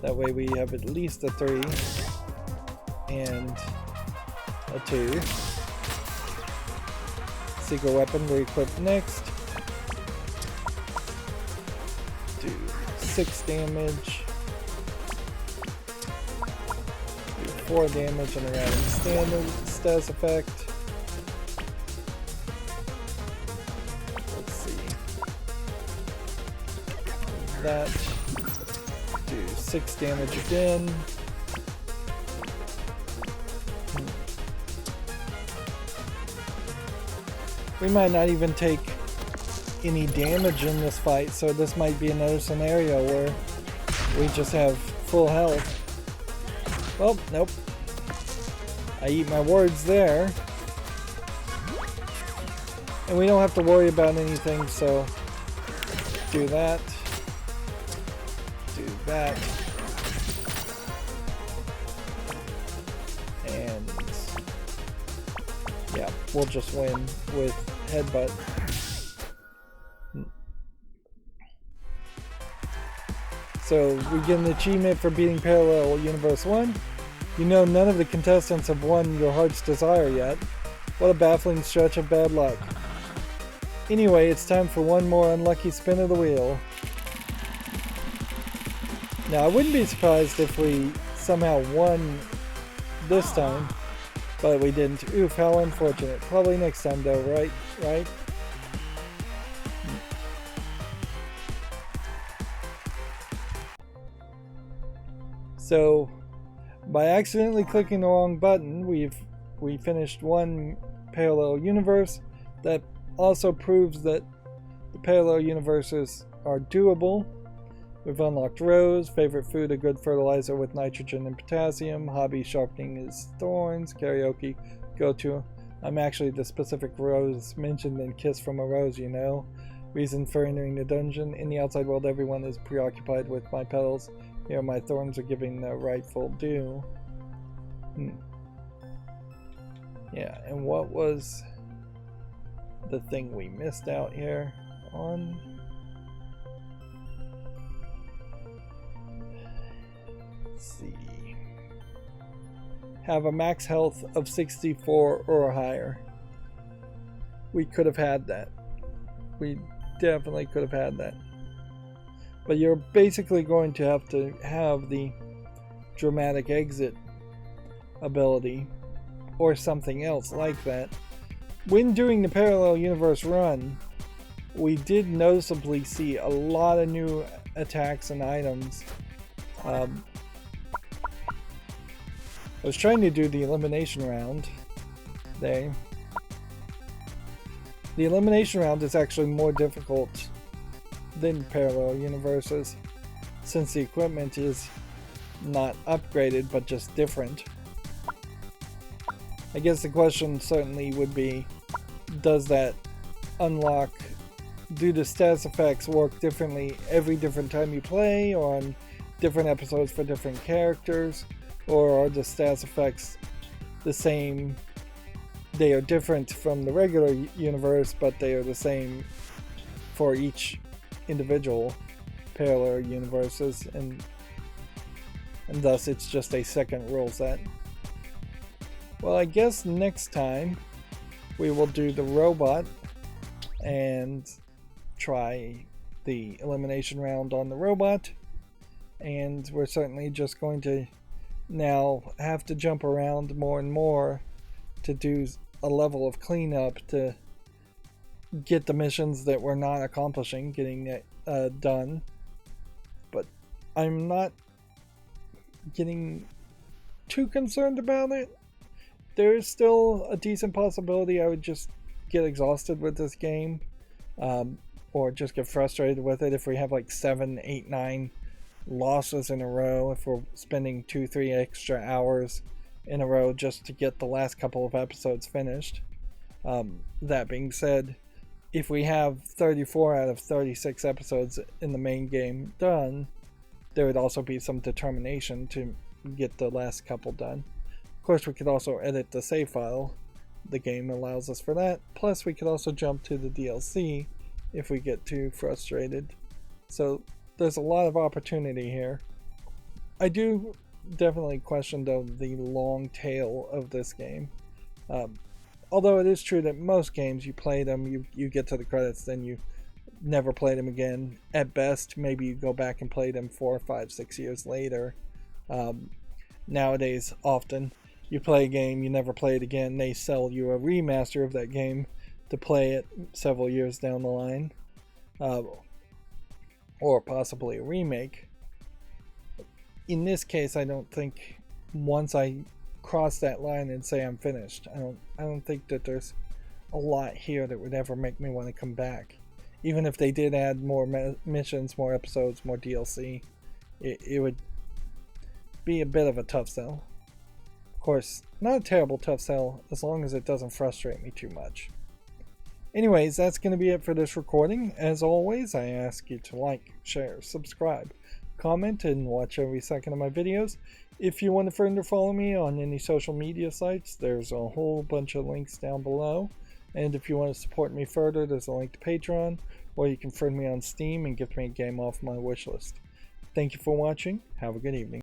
That way we have at least a 3 and a 2. Secret weapon re-equip next. Do 6 damage. Do 4 damage and we're adding standard status effect. Let's see. That. Do 6 damage again. We might not even take any damage in this fight, so this might be another scenario where we just have full health. Well, nope. I eat my words there. And we don't have to worry about anything, so do that. Do that. And yeah, we'll just win with headbutt. So we get an achievement for beating Parallel Universe 1. You know none of the contestants have won your heart's desire yet. What a baffling stretch of bad luck. Anyway, it's time for one more unlucky spin of the wheel. Now I wouldn't be surprised if we somehow won this time, but we didn't. Oof, how unfortunate. Probably next time though, right? Right? So, by accidentally clicking the wrong button, we finished one parallel universe. That also proves that the parallel universes are doable. We've unlocked Rose, favorite food, a good fertilizer with nitrogen and potassium, hobby sharpening is thorns, karaoke, go to. I'm actually the specific Rose mentioned in Kiss from a Rose, you know. Reason for entering the dungeon. In the outside world, everyone is preoccupied with my petals. Here, my thorns are giving the rightful due. Yeah, and what was the thing we missed out here on? Let's see. Have a max health of 64 or higher. We could have had that. We definitely could have had that. But you're basically going to have the dramatic exit ability or something else like that. When doing the parallel universe run, we did noticeably see a lot of new attacks and items. I was trying to do the elimination round there. The elimination round is actually more difficult than parallel universes, since the equipment is not upgraded but just different. I guess the question certainly would be, does that unlock, do the status effects work differently every different time you play, or on different episodes for different characters, or are the status effects the same? They are different from the regular universe, but they are the same for each individual parallel universes, and thus it's just a second rule set. Well, I guess next time we will do the robot and try the elimination round on the robot, and we're certainly just going to now have to jump around more and more to do a level of cleanup to get the missions that we're not accomplishing, getting it done. But I'm not getting too concerned about it. There is still a decent possibility I would just get exhausted with this game, or just get frustrated with it if we have like 7, 8, 9 losses in a row, if we're spending 2-3 extra hours in a row just to get the last couple of episodes finished. That being said, if we have 34 out of 36 episodes in the main game done, there would also be some determination to get the last couple done. Of course, we could also edit the save file. The game allows us for that. Plus, we could also jump to the DLC if we get too frustrated. So there's a lot of opportunity here. I do definitely question, though, the long tail of this game. Although it is true that most games, you play them, you get to the credits, then you never play them again. At best, maybe you go back and play them 4, 5, 6 years later. Nowadays, often, you play a game, you never play it again, they sell you a remaster of that game to play it several years down the line. Or possibly a remake. In this case, I don't think once I cross that line and say I'm finished, I don't think that there's a lot here that would ever make me want to come back. Even if they did add more missions, more episodes, more DLC, it would be a bit of a tough sell. Of course, not a terrible tough sell as long as it doesn't frustrate me too much. Anyways, that's going to be it for this recording. As always, I ask you to like, share, subscribe, comment, and watch every second of my videos. If you want to further follow me on any social media sites, there's a whole bunch of links down below. And if you want to support me further, there's a link to Patreon, or you can friend me on Steam and gift me a game off my wishlist. Thank you for watching. Have a good evening.